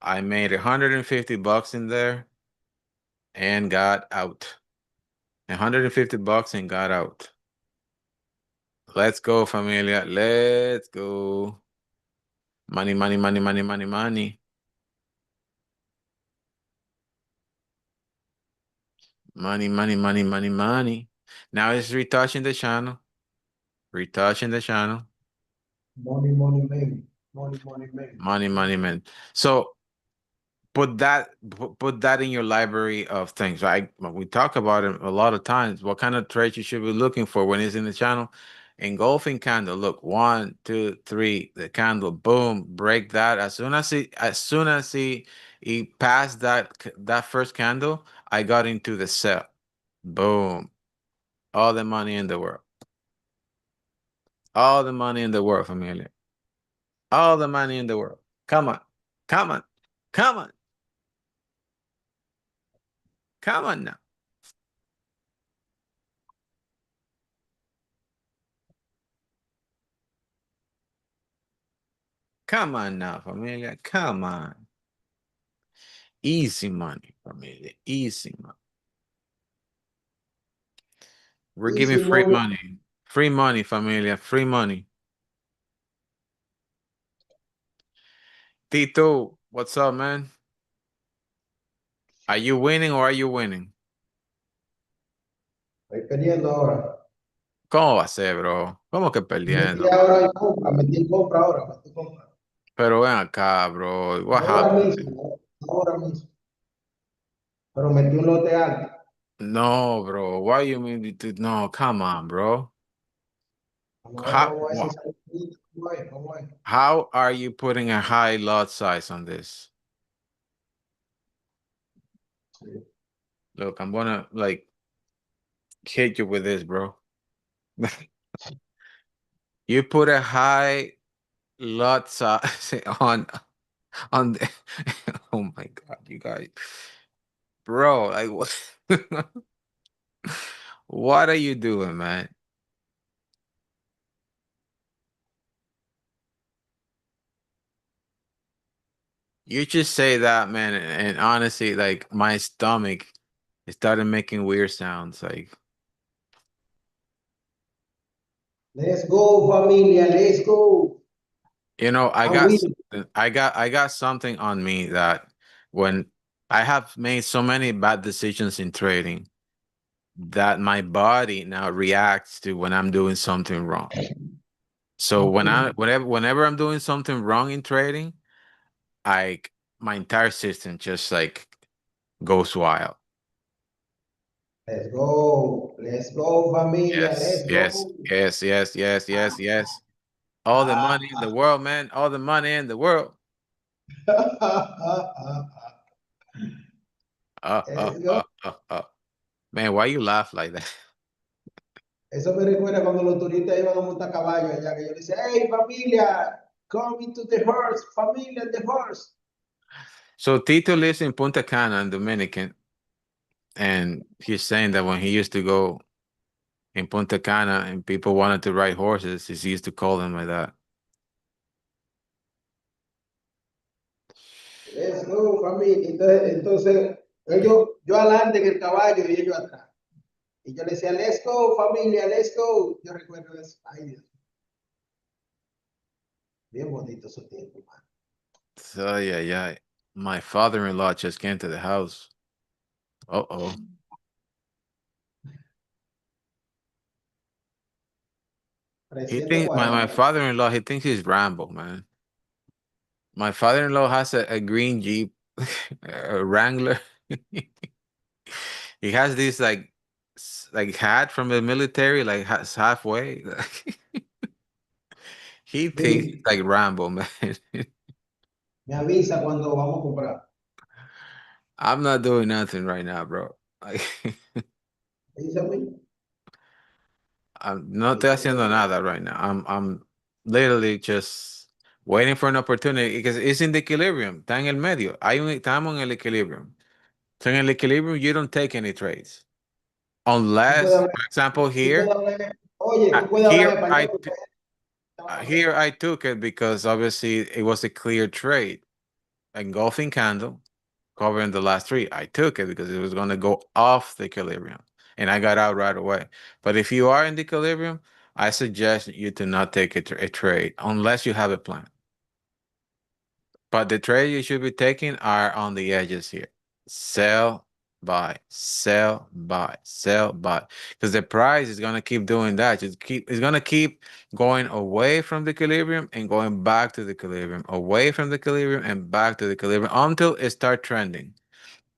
S2: I made $150 in there and got out. $150 and got out. Let's go, familia. Let's go. Money, money, money, money, money, money. Money, money, money, money, money. Now it's retouching the channel. Retouching the channel.
S1: Money, money, man. Money, money, man.
S2: Money, money, man. So put that in your library of things. We talk about it a lot of times. What kind of trades you should be looking for when it's in the channel? Engulfing candle. Look, 1, 2, 3. The candle, boom, break that. As soon as he passed that first candle, I got into the sell. Boom. All the money in the world. All the money in the world, familia. All the money in the world. Come on. Come on. Come on. Come on now. Come on now, familia. Come on. Easy money, familia. Easy money. We're giving
S1: Easy
S2: free
S1: money.
S2: money. Free money, familia. Free money. Tito, what's up, man? Are you winning or are you winning?
S1: Estoy perdiendo ahora.
S2: ¿Cómo va a ser, bro? ¿Cómo que
S1: Metí
S2: perdiendo?
S1: ahora en compra, metí en compra ahora, metí en compra.
S2: Pero ven acá, bro. What
S1: Ahora
S2: happened?
S1: mismo, ahora mismo. Pero metí un lote alto.
S2: No, bro. Why you mean to? No, come on, bro.
S1: Vamos a ver
S2: How
S1: cómo es esa salida, cómo es.
S2: how are you putting a high lot size on this?
S1: Sí.
S2: Look, I'm gonna like hit you with this, bro. You put a high lot size on the oh my god, you guys. Bro, like what what are you doing, man? You just say that, man, and honestly, like my stomach started making weird sounds. Like,
S1: Let's go, familia, let's go.
S2: you know,
S1: I win.
S2: I got something on me that when I have made so many bad decisions in trading that my body now reacts to when I'm doing something wrong. So
S1: Okay.
S2: whenever I'm doing something wrong in trading, my entire system just like goes wild.
S1: Let's go, familia,
S2: Yes,
S1: let's
S2: yes,
S1: go.
S2: yes, yes, yes, yes, yes. All the money in the world, man. All the money in the world.
S1: Let's go.
S2: Man, why you laugh like that?
S1: Eso me recuerda cuando los turistas iban a montar caballo allá, que yo le decía, hey, familia, come into the horse, familia, the horse.
S2: So Tito lives in Punta Cana in Dominican, and he's saying that when he used to go in Punta Cana and people wanted to ride horses, he used to call them like that.
S1: Let's go, familia. Entonces yo adelante en el caballo y ellos atrás. Y yo le decía, let's go, familia, let's go. Yo recuerdo eso. Ay, Dios. Bien bonito su tiempo, man.
S2: So yeah. My father-in-law just came to the house. Uh-oh. He
S1: Recién
S2: thinks my
S1: guardado.
S2: father-in-law, he thinks he's Rambo, man. My father-in-law has a green Jeep, a Wrangler. He has this like hat from the military, like halfway. He thinks he's
S1: Luis,
S2: like Rambo, man.
S1: me avisa cuando vamos a comprar.
S2: I'm not doing nothing right now, bro. Like,
S1: Avísame.
S2: no estoy haciendo nada right now. I'm literally just waiting for an opportunity because it's in the equilibrium. Está en el medio. Estamos en el equilibrium. So in el equilibrium, you don't take any trades.
S1: Tú puedes
S2: Unless,
S1: hablar,
S2: for example,
S1: tú puedes
S2: here,
S1: hablar, oye, tú puedes hablar en
S2: here
S1: español porque estamos hablando.
S2: here I took it because obviously it was a clear trade. Engulfing candle covering the last three. I took it because it was going to go off the equilibrium and I got out right away. But if you are in the equilibrium, I suggest you to not take a trade unless you have a plan. But the trade you should be taking are on the edges here. Sell, buy, sell, buy, sell, buy. Because the price is gonna keep doing that. It's gonna keep going away from the equilibrium and going back to the equilibrium, away from the equilibrium and back to the equilibrium until it starts trending.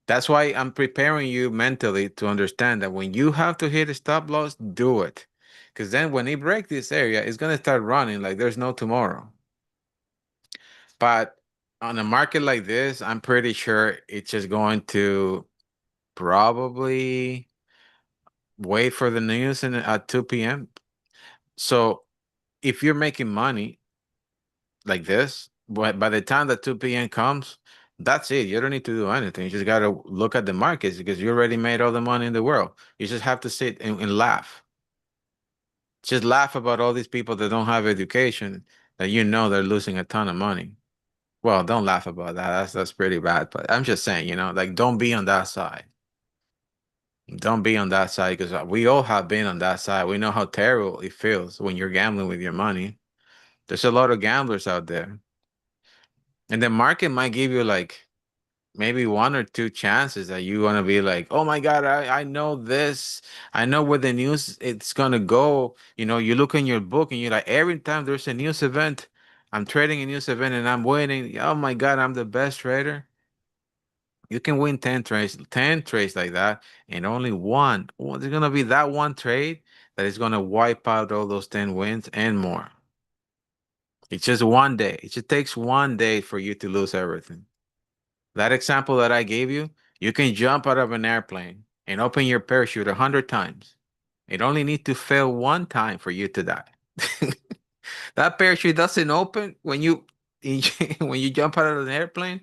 S2: That's why I'm preparing you mentally to understand that when you have to hit a stop loss, do it. Because then when it breaks this area, it's gonna start running like there's no tomorrow. But on a market like this, I'm pretty sure it's just going to probably wait for the news at 2 p.m. So if you're making money like this, but by the time that 2 p.m. comes, that's it. You don't need to do anything. You just got to look at the markets because you already made all the money in the world. You just have to sit and laugh. Just laugh about all these people that don't have education that you know they're losing a ton of money. Well, don't laugh about that. That's pretty bad. But I'm just saying, like don't be on that side. Don't be on that side because we all have been on that side. We know how terrible it feels when you're gambling with your money. There's a lot of gamblers out there. And the market might give you like maybe one or two chances that you want to be like, oh my God, I know this. I know where the news it's gonna go. You look in your book and you're like, every time there's a news event, I'm trading a news event and I'm winning. Oh my God, I'm the best trader. You can win 10 trades like that, and only one. Well, there's gonna be that one trade that is gonna wipe out all those 10 wins and more. It's just one day. It just takes one day for you to lose everything. That example that I gave you, you can jump out of an airplane and open your parachute 100 times. It only needs to fail one time for you to die. That parachute doesn't open when you when you jump out of an airplane.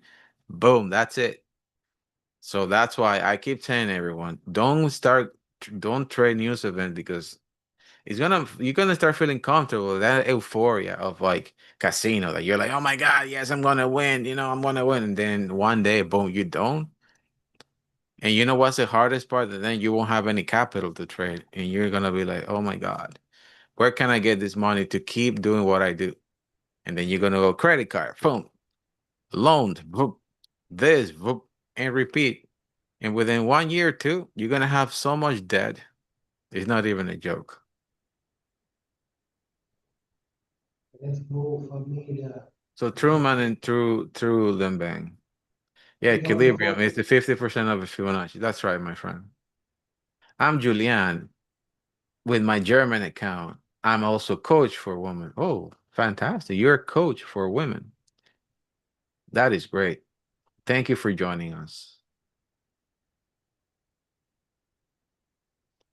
S2: Boom, that's it. So that's why I keep telling everyone, don't trade news event because you're gonna start feeling comfortable, that euphoria of like casino that you're like, oh my God, yes, I'm gonna win, I'm gonna win. And then one day, boom, you don't. And you know what's the hardest part? That then you won't have any capital to trade. And you're gonna be like, oh my God, where can I get this money to keep doing what I do? And then you're gonna go credit card, boom, loans, boom, this, boom, and repeat. And within 1 year or two, you're gonna have so much debt. It's not even a joke.
S1: Let's go, familia.
S2: So Truman and through Limbang. Yeah,
S1: You know,
S2: equilibrium is the 50% of a Fibonacci. That's right, my friend. I'm Julian with my German account. I'm also coach for women. Oh, fantastic. You're a coach for women. That is great. Thank you for joining us.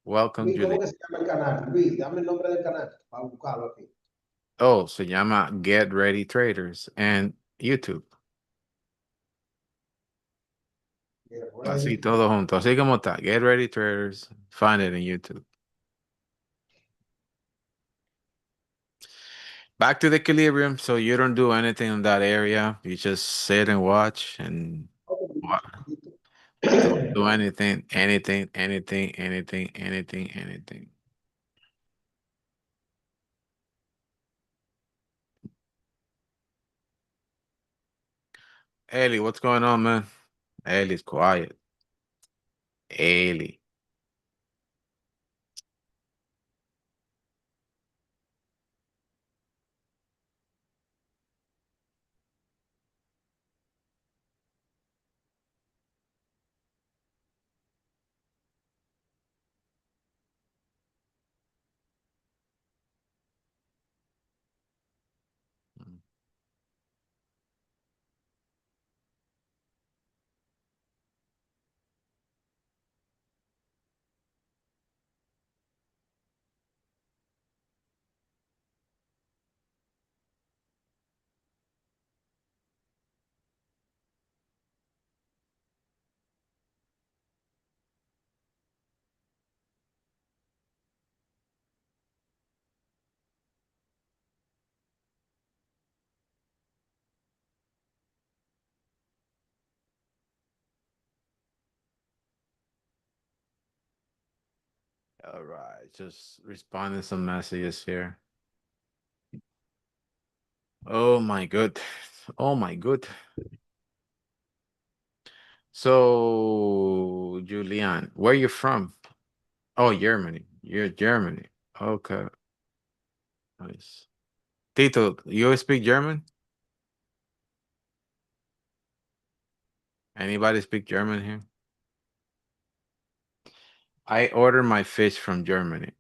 S2: Welcome,
S1: Luis, ¿cómo
S2: Julian.
S1: que se llama el canal? Luis, dame el nombre del canal para buscarlo aquí.
S2: Oh, se llama Get Ready Traders and YouTube.
S1: Get
S2: Así
S1: ready.
S2: todo junto. Así como está. Get Ready Traders. Find it in YouTube. Back to the equilibrium. So you don't do anything in that area. You just sit and watch and don't do anything, anything, anything, anything, anything, anything. Ellie, what's going on, man? Ellie's quiet. Ellie. All right, just responding some messages here. Oh my good. Oh my good. So, Julian, where you from? Oh, Germany. You're Germany. Okay. Nice. Tito, you speak German? Anybody speak German here? I order my fish from Germany.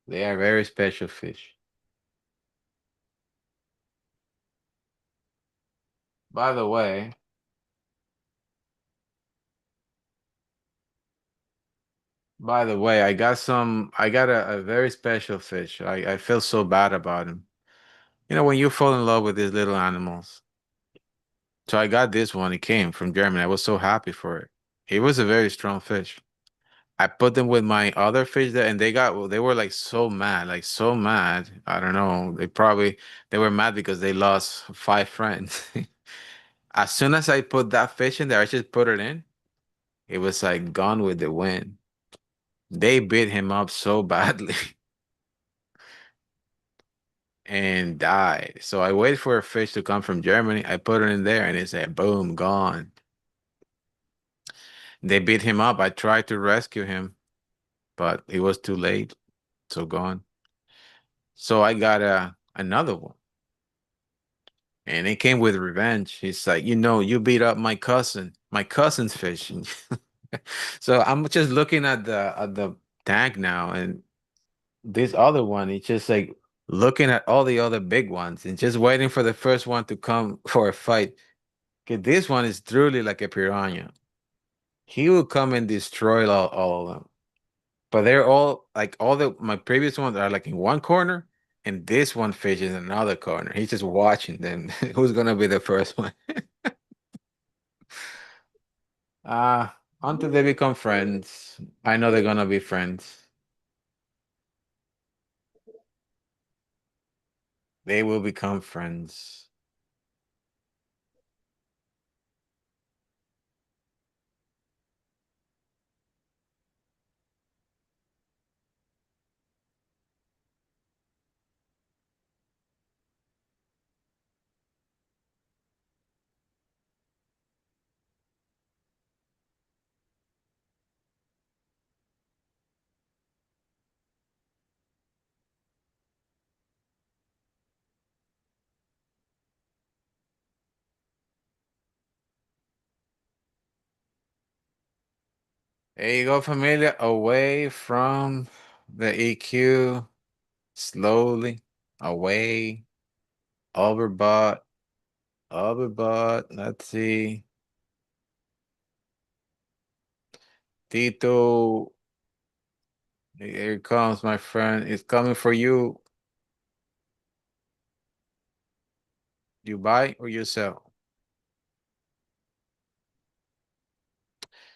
S2: They are very special fish. By the way, I got a very special fish. I feel so bad about him. You know, when you fall in love with these little animals. So I got this one. It came from Germany. I was so happy for it. It was a very strong fish. I put them with my other fish there, and they were like so mad, like so mad. I don't know. They were mad because they lost 5 friends. As soon as I put that fish in there, I just put it in. It was like gone with the wind. They beat him up so badly and died. So I waited for a fish to come from Germany. I put it in there, and it said, boom, gone. They beat him up. I tried to rescue him, but it was too late. So gone. So I got another one. And it came with revenge. He's like, you beat up my cousin's fish. So I'm just looking at the tank now, and this other one, it's just like looking at all the other big ones and just waiting for the first one to come for a fight. Okay, this one is truly like a piranha. He will come and destroy all of them. But they're all like my previous ones are like in one corner, and this one fish is in another corner. He's just watching them. Who's gonna be the first one? Uh until they become friends. I know they're gonna be friends. They will become friends. There you go, familia. Away from the EQ. Slowly. Away. Overbought. Overbought. Let's see. Tito. Here it comes, my friend. It's coming for you. You buy or you sell?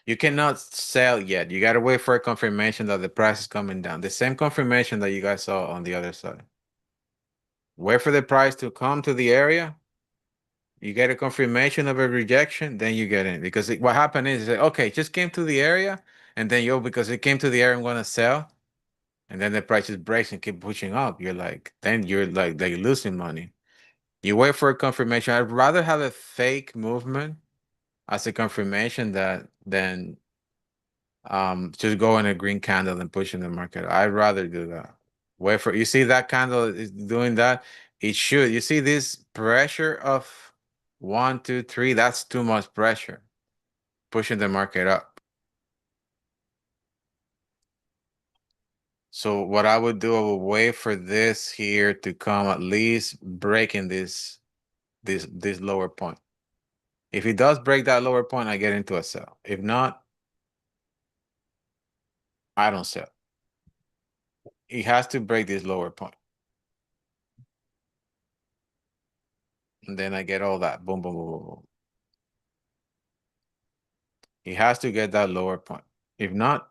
S2: You cannot sell yet. You got to wait for a confirmation that the price is coming down. The same confirmation that you guys saw on the other side. Wait for the price to come to the area. You get a confirmation of a rejection, then you get in. Because what happened is, okay, it just came to the area, and then because it came to the area, I'm going to sell. And then the price just breaks and keep pushing up. Then you're like losing money. You wait for a confirmation. I'd rather have a fake movement as a confirmation than just go in a green candle and push in the market. I'd rather do that. Wait for you see that candle is doing that. It should. You see this pressure of 1, 2, 3. That's too much pressure pushing the market up. So what I would do, I would wait for this here to come at least breaking this lower point. If it does break that lower point, I get into a sell. If not, I don't sell. It has to break this lower point. And then I get all that. Boom, boom, boom, boom, boom. It has to get that lower point. If not,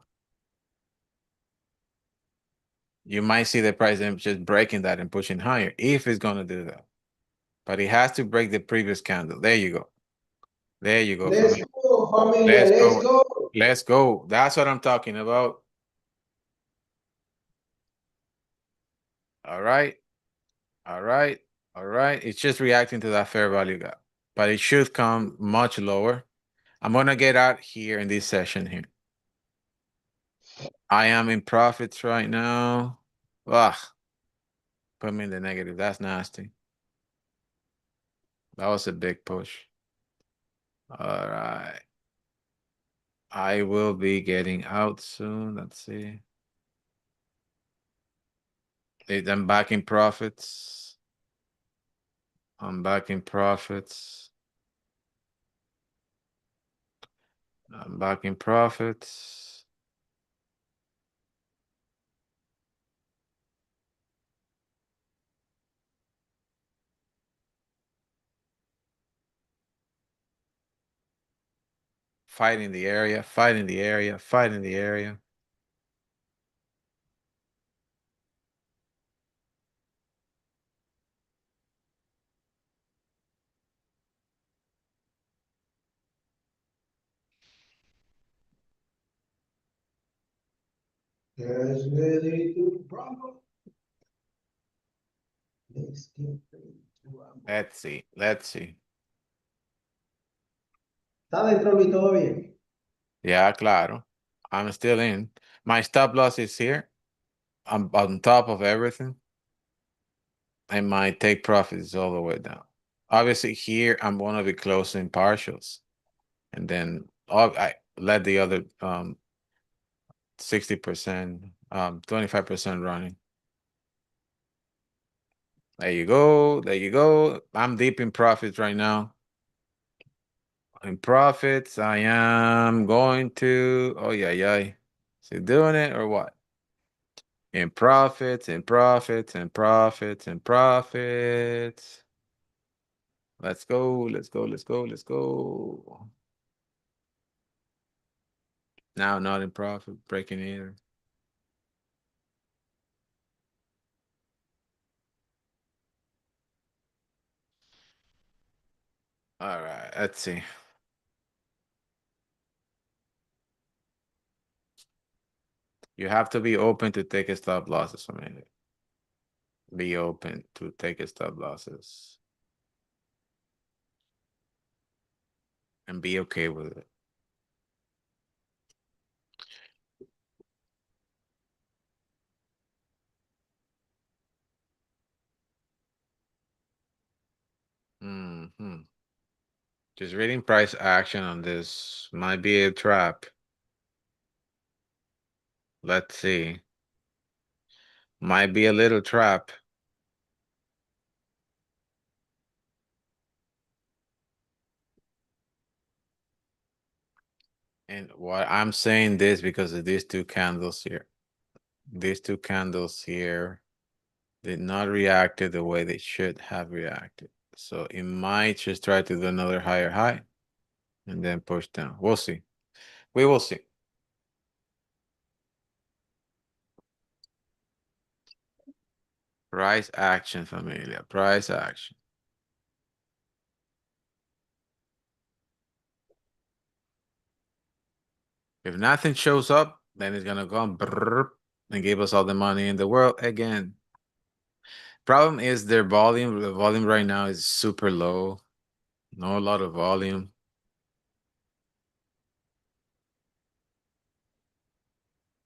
S2: you might see the price just breaking that and pushing higher if it's going to do that. But it has to break the previous candle. There you go. There you go.
S1: Let's go, familia.
S2: Let's
S1: Let's
S2: go.
S1: go.
S2: Let's go. That's what I'm talking about. All right. All right. All right. It's just reacting to that fair value gap, but it should come much lower. I'm going to get out here in this session here. I am in profits right now. Ugh. Put me in the negative. That's nasty. That was a big push. All right. I will be getting out soon. Let's see. I'm back in profits. I'm back in profits. I'm back in profits. Fighting the area, fighting the area, fighting the area.
S1: Get ready to rumble. Let's get ready to rumble.
S2: Let's see. Let's see.
S1: ¿Está dentro y todo bien?
S2: Yeah, claro. I'm still in. My stop loss is here. I'm on top of everything. And my take profit is all the way down. Obviously, here I'm going to be closing partials. And then I let the other 60%, 25% running. There you go. There you go. I'm deep in profits right now. In profits, I am going to, oh yeah, yeah. Is he doing it or what? In profits, in profits, in profits, in profits. Let's go, let's go, let's go, let's go. Now not in profit, breaking even. All right, let's see. You have to be open to take a stop losses from it. Be open to take a stop losses. And be okay with it. Just reading price action on this might be a trap. Let's see. Might be a little trap. And why I'm saying this because of these two candles here. These two candles here did not react the way they should have reacted. So it might just try to do another higher high and then push down. We'll see. We will see. Price action, familia. Price action. If nothing shows up, then it's gonna go and give us all the money in the world again. Problem is their volume. The volume right now is super low. Not a lot of volume.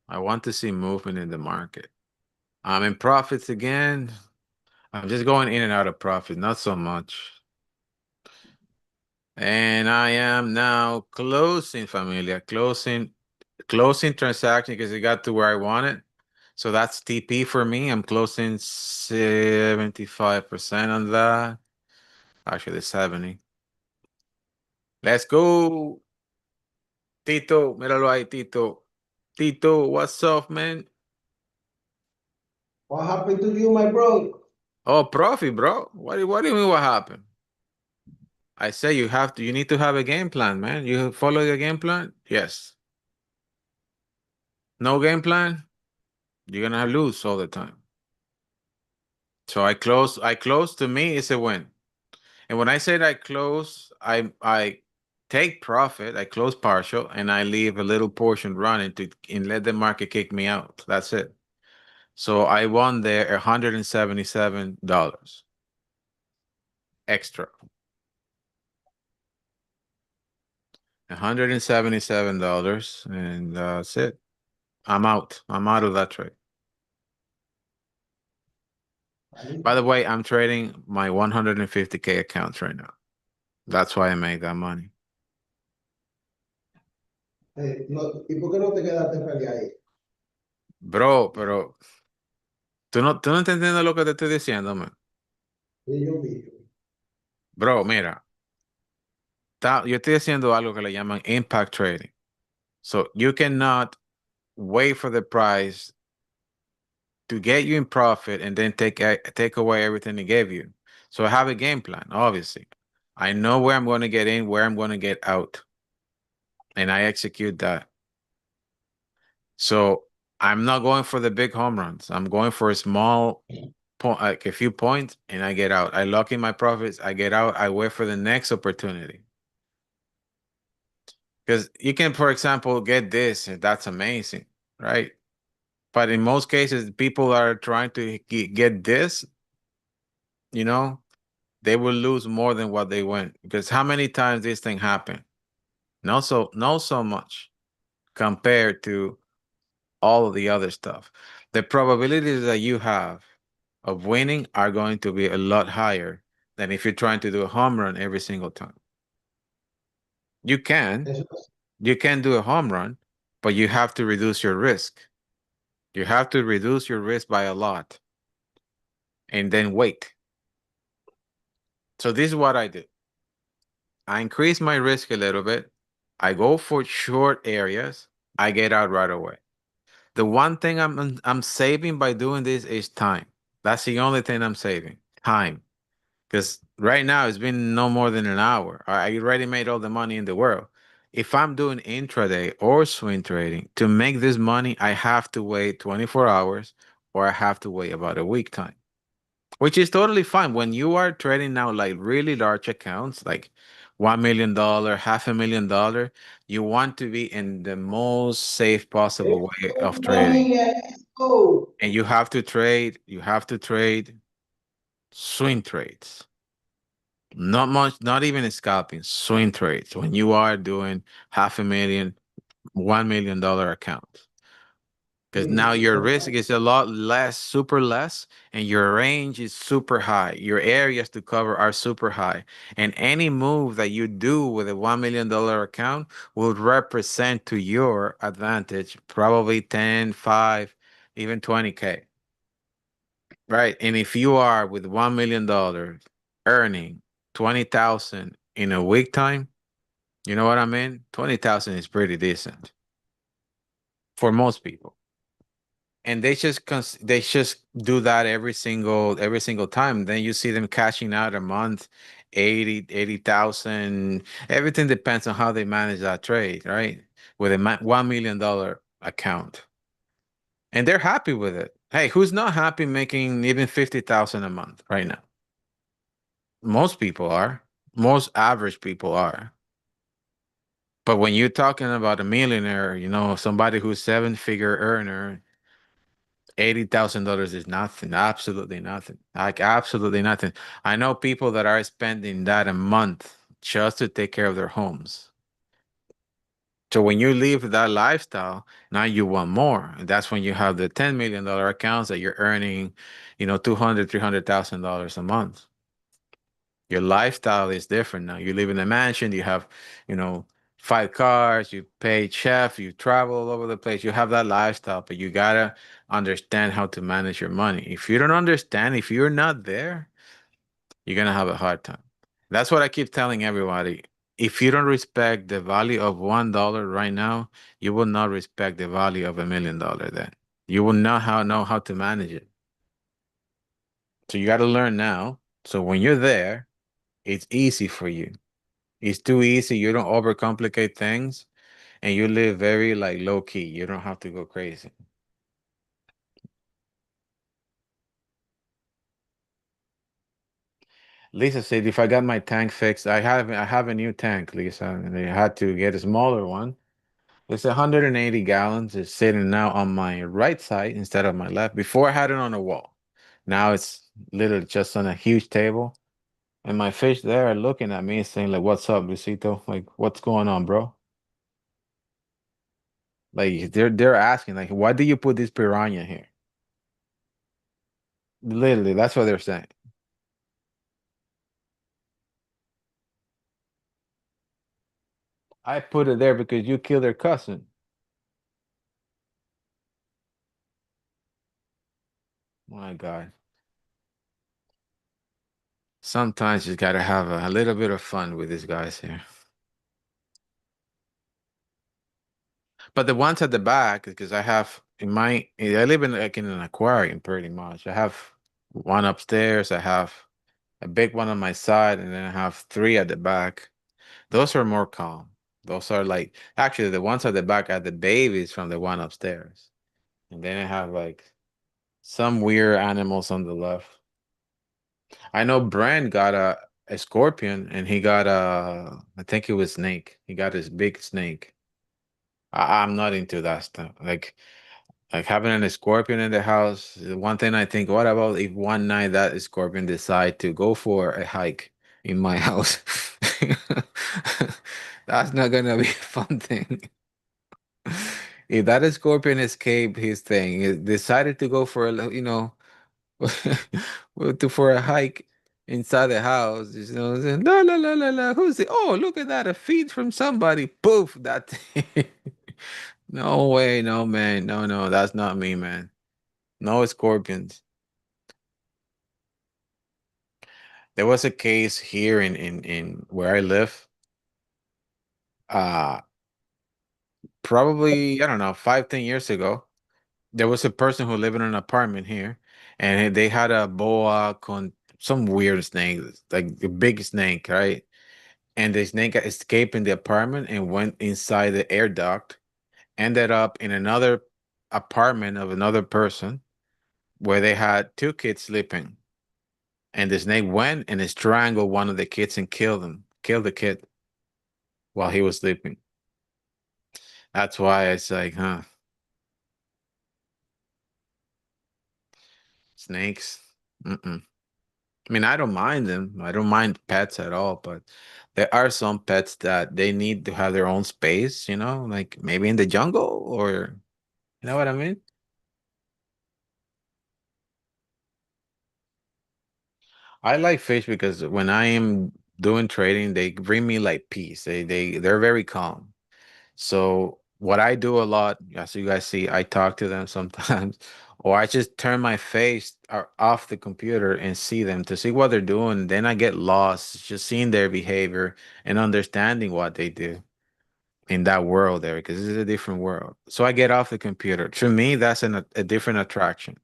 S2: I want to see movement in the market. I'm in profits again. I'm just going in and out of profit, not so much. And I am now closing, familia, closing transaction because it got to where I want it. So that's TP for me. I'm closing 75% on that. Actually, 70. Let's go. Tito, míralo ahí, Tito. Tito, what's up, man?
S1: What happened to you, my bro?
S2: Oh, profit, bro. What do you mean what happened? I say you need to have a game plan, man. You follow your game plan? Yes. No game plan? You're gonna lose all the time. So I close to me it's a win. And when I said I close, I take profit, I close partial, and I leave a little portion running and let the market kick me out. That's it. So I won there $177 extra. $177, and that's it. I'm out. I'm out of that trade. By the way, I'm trading my 150K accounts right now. That's why I make that money.
S1: No, ¿y por qué no te quedaste feliz ahí?
S2: Bro, pero tú no estás entendiendo lo que te estoy diciendo, man.
S1: Y yo vi.
S2: Bro, mira, yo estoy haciendo algo que le llaman impact trading. So you cannot wait for the price to get you in profit and then take away everything it gave you. So I have a game plan, obviously. I know where I'm going to get in, where I'm going to get out, and I execute that. So I'm not going for the big home runs. I'm going for a small point, like a few points, and I get out. I lock in my profits. I get out. I wait for the next opportunity. Because you can, for example, get this, and that's amazing, right? But in most cases, people are trying to get this, you know, they will lose more than what they win. Because how many times this thing happened? Not so much compared to all of the other stuff. The probabilities that you have of winning are going to be a lot higher than if you're trying to do a home run every single time. You can do a home run, but you have to reduce your risk. You have to reduce your risk by a lot and then wait. So this is what I do. I increase my risk a little bit. I go for short areas. I get out right away. The one thing I'm saving by doing this is time. That's the only thing I'm saving. Time. Because right now it's been no more than an hour. I already made all the money in the world. If I'm doing intraday or swing trading, to make this money, I have to wait 24 hours or I have to wait about a week time, which is totally fine. When you are trading now like really large accounts, like $1 million, $500,000, you want to be in the most safe possible way of trading. And you have to trade swing trades. Not much, not even scalping, swing trades when you are doing $500,000, $1 million accounts. Because now your risk is a lot less, super less, and your range is super high. Your areas to cover are super high. And any move that you do with a $1 million account will represent to your advantage probably 10, 5, even 20K. Right. And if you are with $1 million earning 20,000 in a week time, you know what I mean? 20,000 is pretty decent for most people. And they just do that every single time. Then you see them cashing out a month, 80,000. Everything depends on how they manage that trade, right? With a $1 million account. And they're happy with it. Hey, who's not happy making even 50,000 a month right now? Most people are. Most average people are. But when you're talking about a millionaire, you know, somebody who's seven-figure earner, $80,000 is nothing. Absolutely nothing. Like absolutely nothing. I know people that are spending that a month just to take care of their homes. So when you live that lifestyle, now you want more. And that's when you have the $10 million accounts that you're earning, you know, $200,000, $300,000 a month. Your lifestyle is different now. You live in a mansion, you have, you know, 5 cars, you pay chef, you travel all over the place. You have that lifestyle, but you gotta understand how to manage your money. If you don't understand, if you're not there, you're gonna have a hard time. That's what I keep telling everybody. If you don't respect the value of $1 right now, you will not respect the value of $1 million then. You will not know how to manage it. So you got to learn now. So when you're there, it's easy for you. It's too easy. You don't overcomplicate things, and you live very like low key. You don't have to go crazy. Lisa said, if I got my tank fixed, I have a new tank, Lisa, and I had to get a smaller one. It's 180 gallons. It's sitting now on my right side instead of my left. Before I had it on the wall. Now it's literally just on a huge table. And my fish there are looking at me saying, like, what's up, Luisito? Like, what's going on, bro? Like they're asking, like, why do you put this piranha here? Literally, that's what they're saying. I put it there because you killed their cousin. My God. Sometimes you gotta have a little bit of fun with these guys here. But the ones at the back, because I have I live in like in an aquarium pretty much. I have one upstairs, I have a big one on my side, and then I have three at the back. Those are more calm. Those are like actually the ones at the back are the babies from the one upstairs. And then I have like some weird animals on the left. I know Brand got a scorpion and he got I think it was snake. He got his big snake. I'm not into that stuff. Like having a scorpion in the house. The one thing I think, what about if one night that scorpion decide to go for a hike in my house? That's not gonna be a fun thing. If that scorpion escaped his thing, it decided to go for for a hike inside the house, saying, la la la la la. Who's it? Oh, look at that, a feed from somebody. Poof, that thing. No way, no man, no, that's not me, man. No scorpions. There was a case here in where I live. Uh Probably, I don't know, 5, 10 years ago. There was a person who lived in an apartment here, and they had a boa con some weird snake, like a big snake, right? And the snake escaped in the apartment and went inside the air duct, ended up in another apartment of another person where they had two kids sleeping. And the snake went and strangled one of the kids and killed the kid while he was sleeping. That's why it's like, huh, snakes. Mm-mm. I mean, I don't mind them. I don't mind pets at all, but there are some pets that they need to have their own space, like maybe in the jungle or you know what I mean? I like fish because when I am doing trading, they bring me like peace. They're very calm. So what I do a lot, as you guys see, I talk to them sometimes, or I just turn my face off the computer and see them to see what they're doing. Then I get lost just seeing their behavior and understanding what they do in that world there because it's a different world. So I get off the computer. To me, that's a different attraction.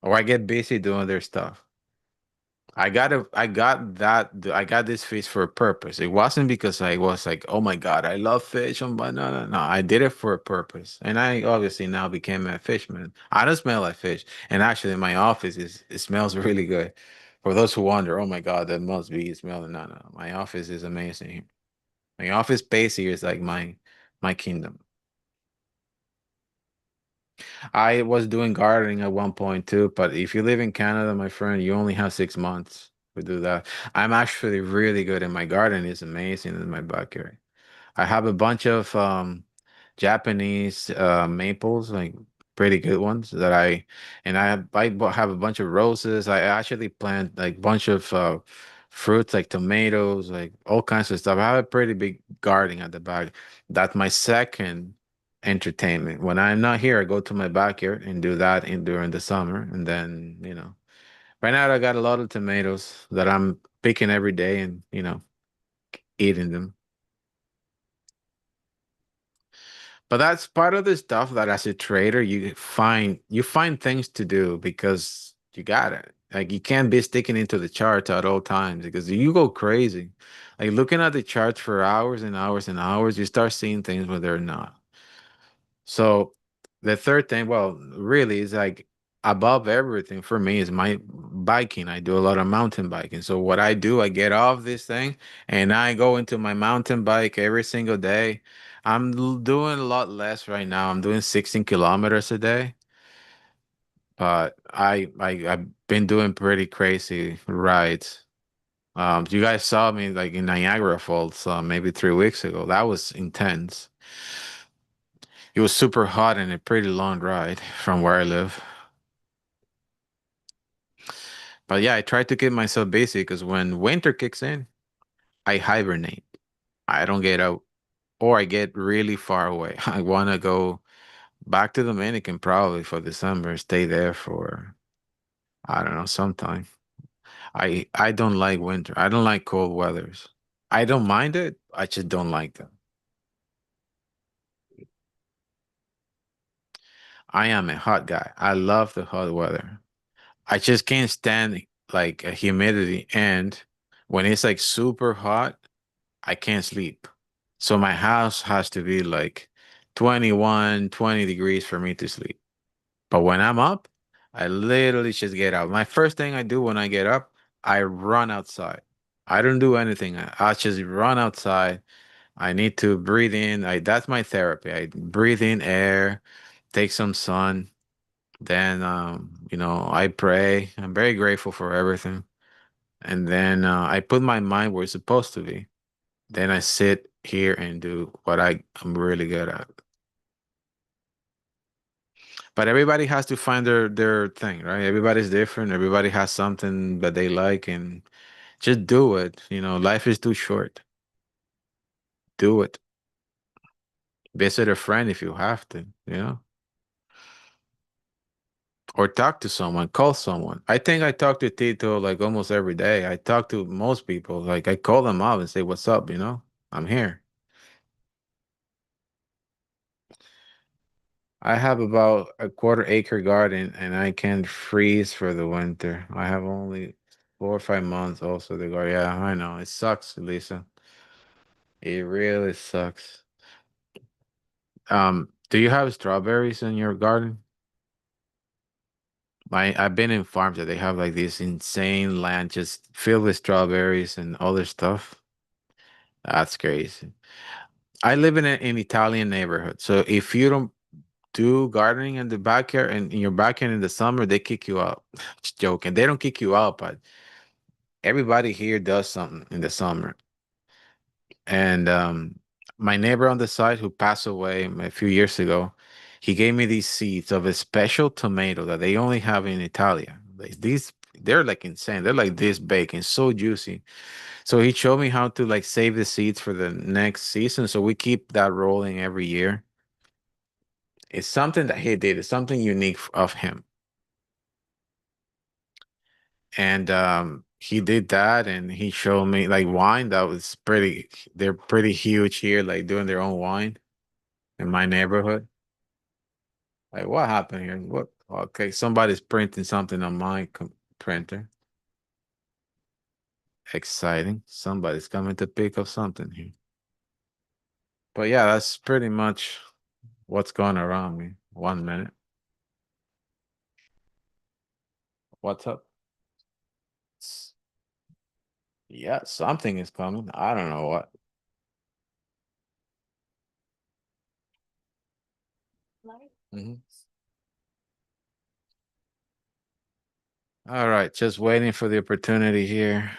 S2: Or I get busy doing their stuff. I got this fish for a purpose. It wasn't because I was like, oh my God, I love fish. But no. I did it for a purpose. And I obviously now became a fishman. I don't smell like fish. And actually my office it smells really good. For those who wonder, oh my God, that must be smelling. No. My office is amazing. My office space here is like my kingdom. I was doing gardening at one point too, but if you live in Canada, my friend, you only have 6 months to do that. I'm actually really good and my garden is amazing in my backyard. I have a bunch of Japanese maples, like pretty good ones that I have a bunch of roses. I actually plant like bunch of fruits like tomatoes, like all kinds of stuff. I have a pretty big garden at the back. That's my second entertainment. When I'm not here, I go to my backyard and do that during the summer. And then, right now I got a lot of tomatoes that I'm picking every day and, eating them. But that's part of the stuff that as a trader you find things to do because you got it. Like you can't be sticking into the charts at all times because you go crazy. Like looking at the charts for hours and hours and hours, you start seeing things where they're not. So the third thing, well, really is like above everything for me is my biking. I do a lot of mountain biking. So what I do, I get off this thing and I go into my mountain bike every single day. I'm doing a lot less right now. I'm doing 16 kilometers a day. But I've been doing pretty crazy rides. You guys saw me like in Niagara Falls maybe 3 weeks ago. That was intense. It was super hot and a pretty long ride from where I live. But yeah, I try to keep myself busy because when winter kicks in, I hibernate. I don't get out, or I get really far away. I want to go back to Dominican probably for December, stay there for, I don't know, sometime. I don't like winter. I don't like cold weathers. I don't mind it. I just don't like them. I am a hot guy. I love the hot weather. I just can't stand like a humidity, and when it's like super hot, I can't sleep. So my house has to be like 21, 20 degrees for me to sleep. But when I'm up, I literally just get out. My first thing I do when I get up, I run outside. I don't do anything. I just run outside. I need to breathe in. That's my therapy. I breathe in air, take some sun. Then I pray. I'm very grateful for everything. And then I put my mind where it's supposed to be. Then I sit here and do what I'm really good at. But everybody has to find their thing, right? Everybody's different. Everybody has something that they like, and just do it. Life is too short. Do it. Visit a friend if you have to. Or talk to someone, call someone. I think I talk to Tito like almost every day. I talk to most people. Like I call them up and say, "What's up?" I'm here. I have about a quarter-acre garden and I can freeze for the winter. I have only 4 or 5 months also to go. Yeah, I know. It sucks, Lisa. It really sucks. Do you have strawberries in your garden? I've been in farms that they have like this insane land just filled with strawberries and other stuff. That's crazy. I live in an Italian neighborhood, so if you don't do gardening in the backyard and in your backyard in the summer, they kick you out. Just joking. They don't kick you out, but everybody here does something in the summer. And my neighbor on the side who passed away a few years ago, he gave me these seeds of a special tomato that they only have in Italia. Like they're like insane. They're like this big and so juicy. So he showed me how to like save the seeds for the next season. So we keep that rolling every year. It's something that he did. It's something unique of him. And he did that and he showed me like wine that was they're pretty huge here, like doing their own wine in my neighborhood. Like what happened here? What? Okay, somebody's printing something on my printer. Exciting. Somebody's coming to pick up something here. But yeah, that's pretty much what's going around me. 1 minute. What's up? Yeah, something is coming. I don't know what. Mhm. All right, just waiting for the opportunity here.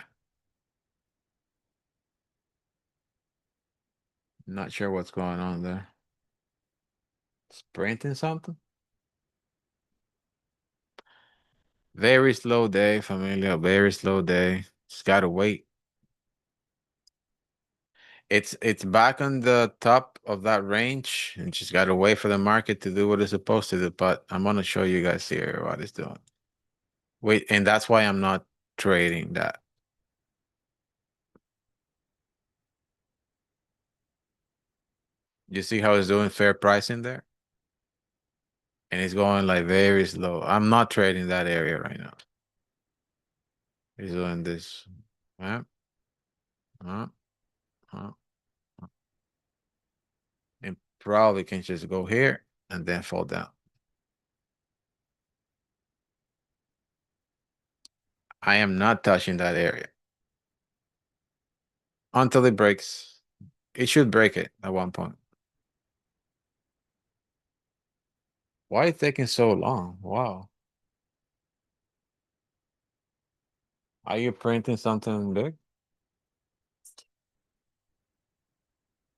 S2: Not sure what's going on there. Sprinting something? Very slow day, familia. Very slow day. Just gotta wait. It's back on the top of that range, and just gotta wait for the market to do what it's supposed to do. But I'm gonna show you guys here what it's doing. Wait, and that's why I'm not trading that. You see how it's doing fair pricing there? And it's going like very slow. I'm not trading that area right now. He's doing this. Yeah. Uh, uh, and probably can just go here and then fall down. I am not touching that area until it breaks. It should break it at one point. Why is it taking so long? Wow. Are you printing something big?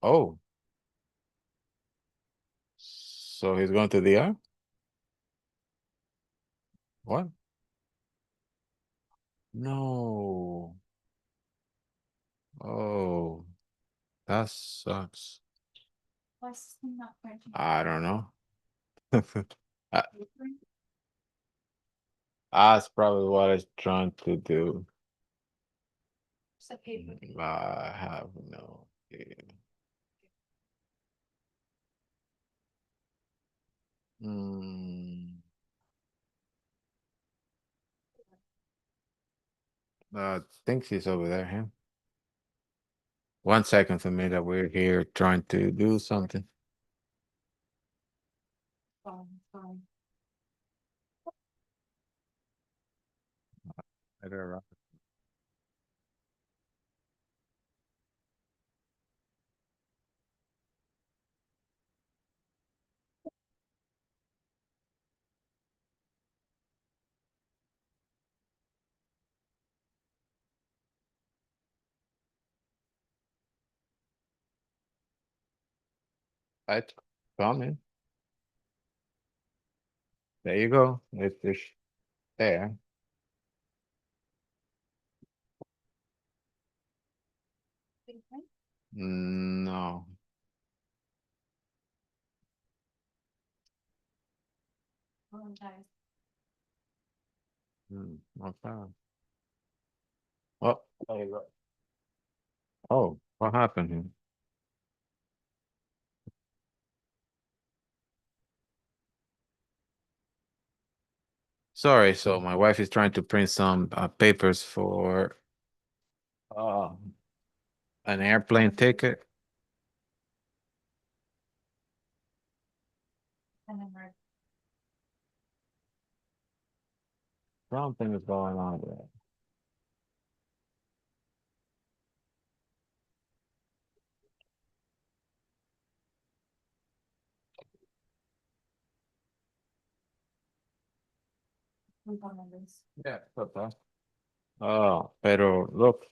S2: Oh. So he's going to DR? What? No. Oh, that sucks. I don't know. Uh, That's probably what I'm trying to do. I have no idea. I think she's over there, huh? 1 second for me that we're here trying to do something. It's coming. There you go. It's there. No. Okay. Oh, there you go. Oh, what happened here? Sorry, so my wife is trying to print some papers for an airplane ticket. Something is going on there. Yeah, okay. Oh, pero look,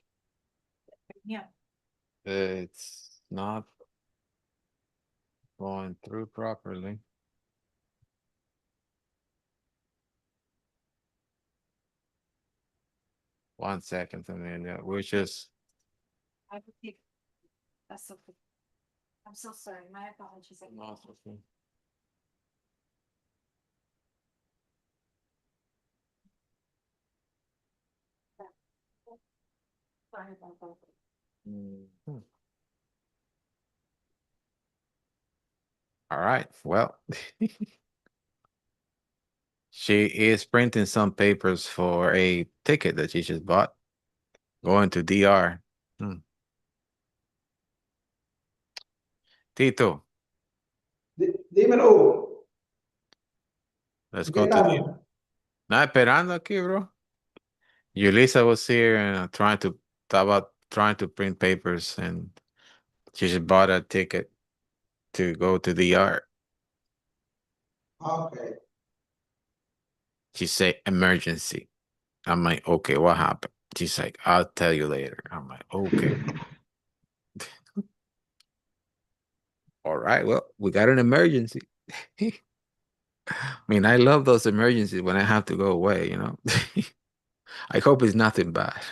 S2: it's not going through properly. One second, Amelia. We're just
S4: That's okay. I'm so sorry. My apologies.
S2: no, it's okay.
S4: Sorry about that.
S2: Mhm. All right. Well, she is printing some papers for a ticket that she just bought, going to DR. Tito,
S1: Dímelo.
S2: let's
S1: ¿En
S2: go
S1: qué
S2: to the.
S1: estamos?
S2: Nada esperando aquí, bro. Yulisa was here and trying to print papers, and she just bought a ticket to go to the yard.
S1: Okay.
S2: She said emergency. I'm like, okay, what happened? She's like, I'll tell you later. I'm like, okay. All right, well, we got an emergency. I mean, I love those emergencies when I have to go away, you know. I hope it's nothing bad.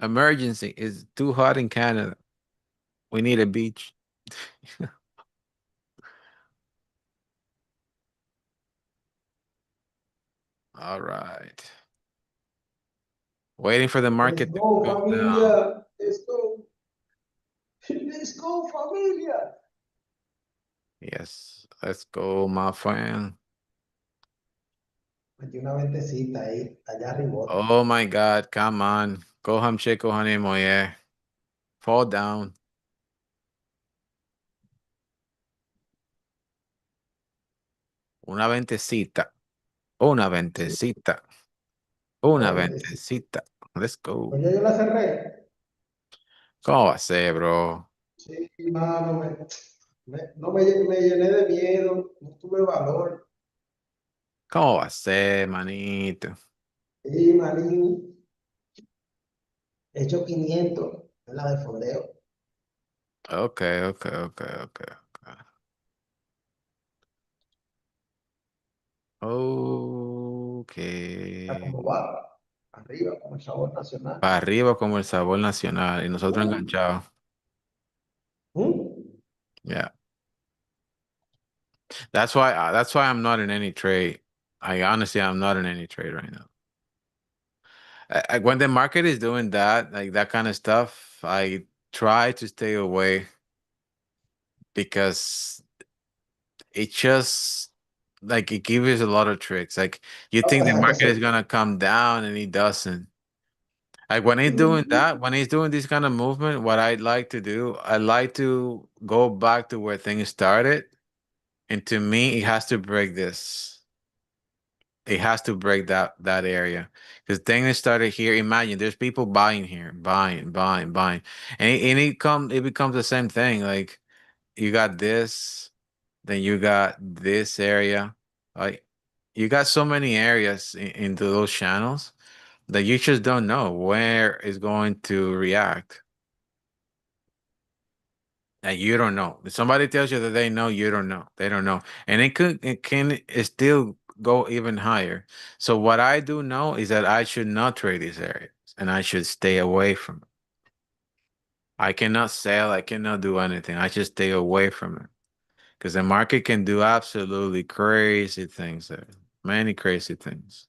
S2: Emergency is too hot in Canada. We need a beach. All right. Waiting for the market
S1: Let's go,
S2: to go down.
S1: familia. Let's go. Let's go, familia.
S2: Yes, let's go, my friend.
S1: Metí una ventecita ahí, allá arriba.
S2: Oh my God, come on. Go ham chico honey moye. Fall down. Una ventecita. Una ventecita. Una ventecita. Let's go.
S1: Pues ya yo la cerré.
S2: ¿Cómo va a ser, bro?
S1: Sí, mano, no me llené de miedo, no tuve valor.
S2: ¿Cómo va a ser, manito?
S1: Sí, manín, he hecho 500 en la de fondeo.
S2: Ok, ok, ok, ok, ok. Ok.
S1: Mira cómo va, arriba, como el sabor nacional.
S2: Para arriba como el sabor nacional y nosotros enganchados.
S1: ¿Mm?
S2: Yeah. That's why I'm not in any trade. I honestly I'm not in any trade right now. When the market is doing that, like that kind of stuff, I try to stay away because it just like it gives you a lot of tricks. Like you think the
S1: Ajá, que
S2: market is
S1: se-
S2: gonna come down and it doesn't. Like when he's doing that, when he's doing this kind of movement, what I like to do, I like to go back to where things started. And to me, it has to break this. It has to break that area. Because things started here. Imagine there's people buying here, buying, buying, buying. And it becomes the same thing. Like you got this, then you got this area. Like you got so many areas into those channels that you just don't know where it's going to react. And you don't know. If somebody tells you that they know, you don't know. They don't know. And it can still go even higher. So what I do know is that I should not trade these areas and I should stay away from it. I cannot sell, I cannot do anything. I should stay away from it. Because the market can do absolutely crazy things there. Many crazy things.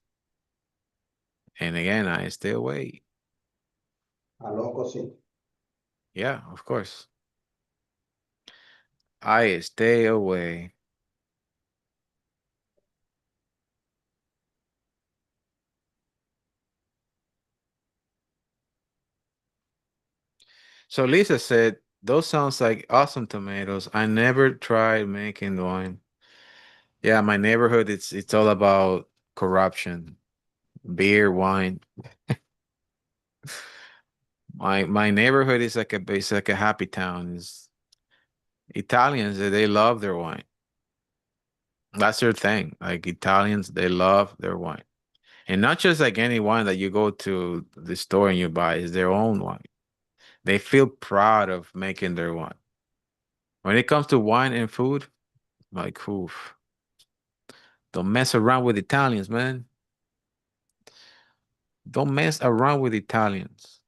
S2: And again, I stay away.
S1: a loco, sí.
S2: Yeah, of course. I stay away. So Lisa said, those sounds like awesome tomatoes. I never tried making wine. Yeah, my neighborhood, it's all about corruption. Beer, wine. My neighborhood is like a happy town. Is Italians, they love their wine. That's their thing. Like Italians, they love their wine. And not just like any wine that you go to the store and you buy, is their own wine. They feel proud of making their wine. When it comes to wine and food, like, oof, don't mess around with Italians, man. Don't mess around with Italians.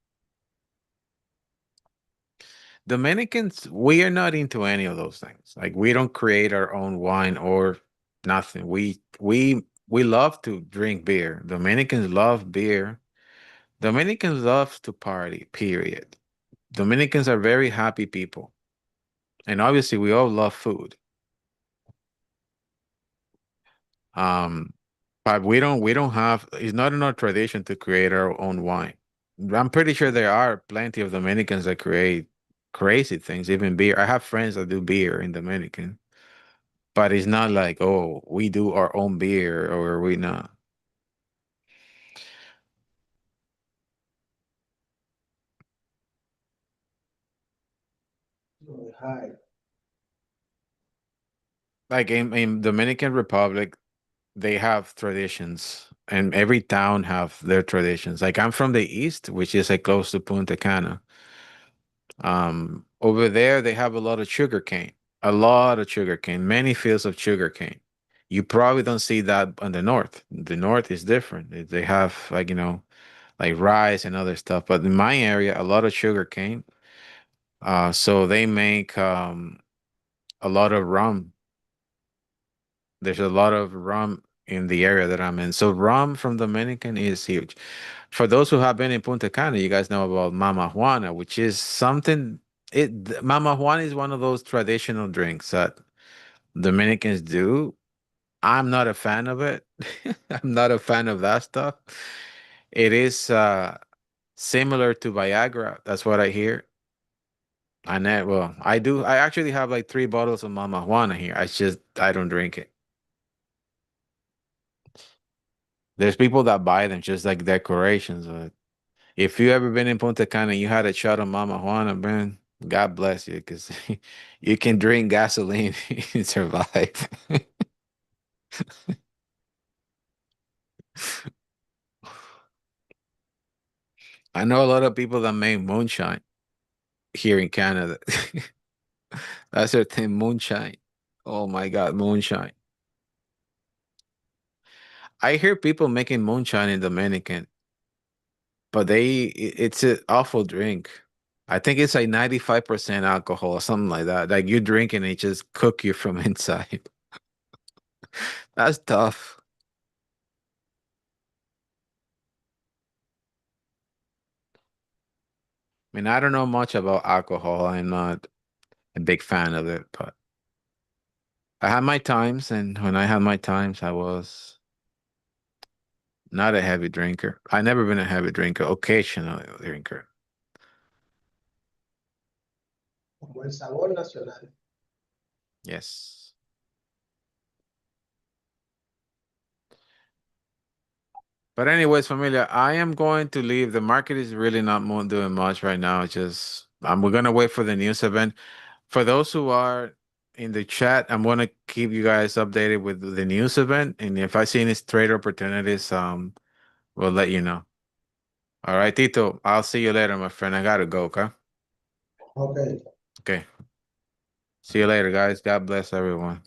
S2: Dominicans, we are not into any of those things. Like we don't create our own wine or nothing. We love to drink beer. Dominicans love beer. Dominicans love to party, period. Dominicans are very happy people. And obviously we all love food. Um, but we don't have, it's not in our tradition to create our own wine. I'm pretty sure there are plenty of Dominicans that create crazy things, even beer. I have friends that do beer in Dominican, but it's not like, oh, we do our own beer or we not.
S1: Hi.
S2: Like in Dominican Republic, they have traditions and every town have their traditions. Like I'm from the east, which is like close to Punta Cana. Over there they have a lot of sugar cane, a lot of sugar cane, many fields of sugar cane. You probably don't see that on the north. The north is different. They have like, like rice and other stuff. But in my area, a lot of sugar cane. So they make a lot of rum. There's a lot of rum in the area that I'm in. So rum from Dominican is huge. For those who have been in Punta Cana, you guys know about Mama Juana, which is something. Mama Juana is one of those traditional drinks that Dominicans do. I'm not a fan of it. I'm not a fan of that stuff. It is similar to Viagra. That's what I hear. I do. I actually have like 3 bottles of Mama Juana here. I don't drink it. There's people that buy them just like decorations. But if you ever been in Punta Cana, you had a shot of Mama Juana, man. God bless you, because you can drink gasoline and survive. I know a lot of people that make moonshine here in Canada. That's their thing, moonshine. Oh my God, moonshine. I hear people making moonshine in Dominican, but it's an awful drink. I think it's like 95% alcohol or something like that. Like you drink and it just cook you from inside. That's tough. I mean, I don't know much about alcohol. I'm not a big fan of it, but I had my times, and when I had my times, I was not a heavy drinker. I never been a heavy drinker, occasional drinker.
S1: Como el sabor nacional.
S2: Yes. But anyways, familia, I am going to leave. The market is really not doing much right now. It's just we're gonna wait for the news event. For those who are in the chat, I'm gonna keep you guys updated with the news event, and if I see any trade opportunities, we'll let you know. All right, Tito. I'll see you later, my friend. I gotta go. Okay.
S1: Okay.
S2: Okay. See you later, guys. God bless everyone.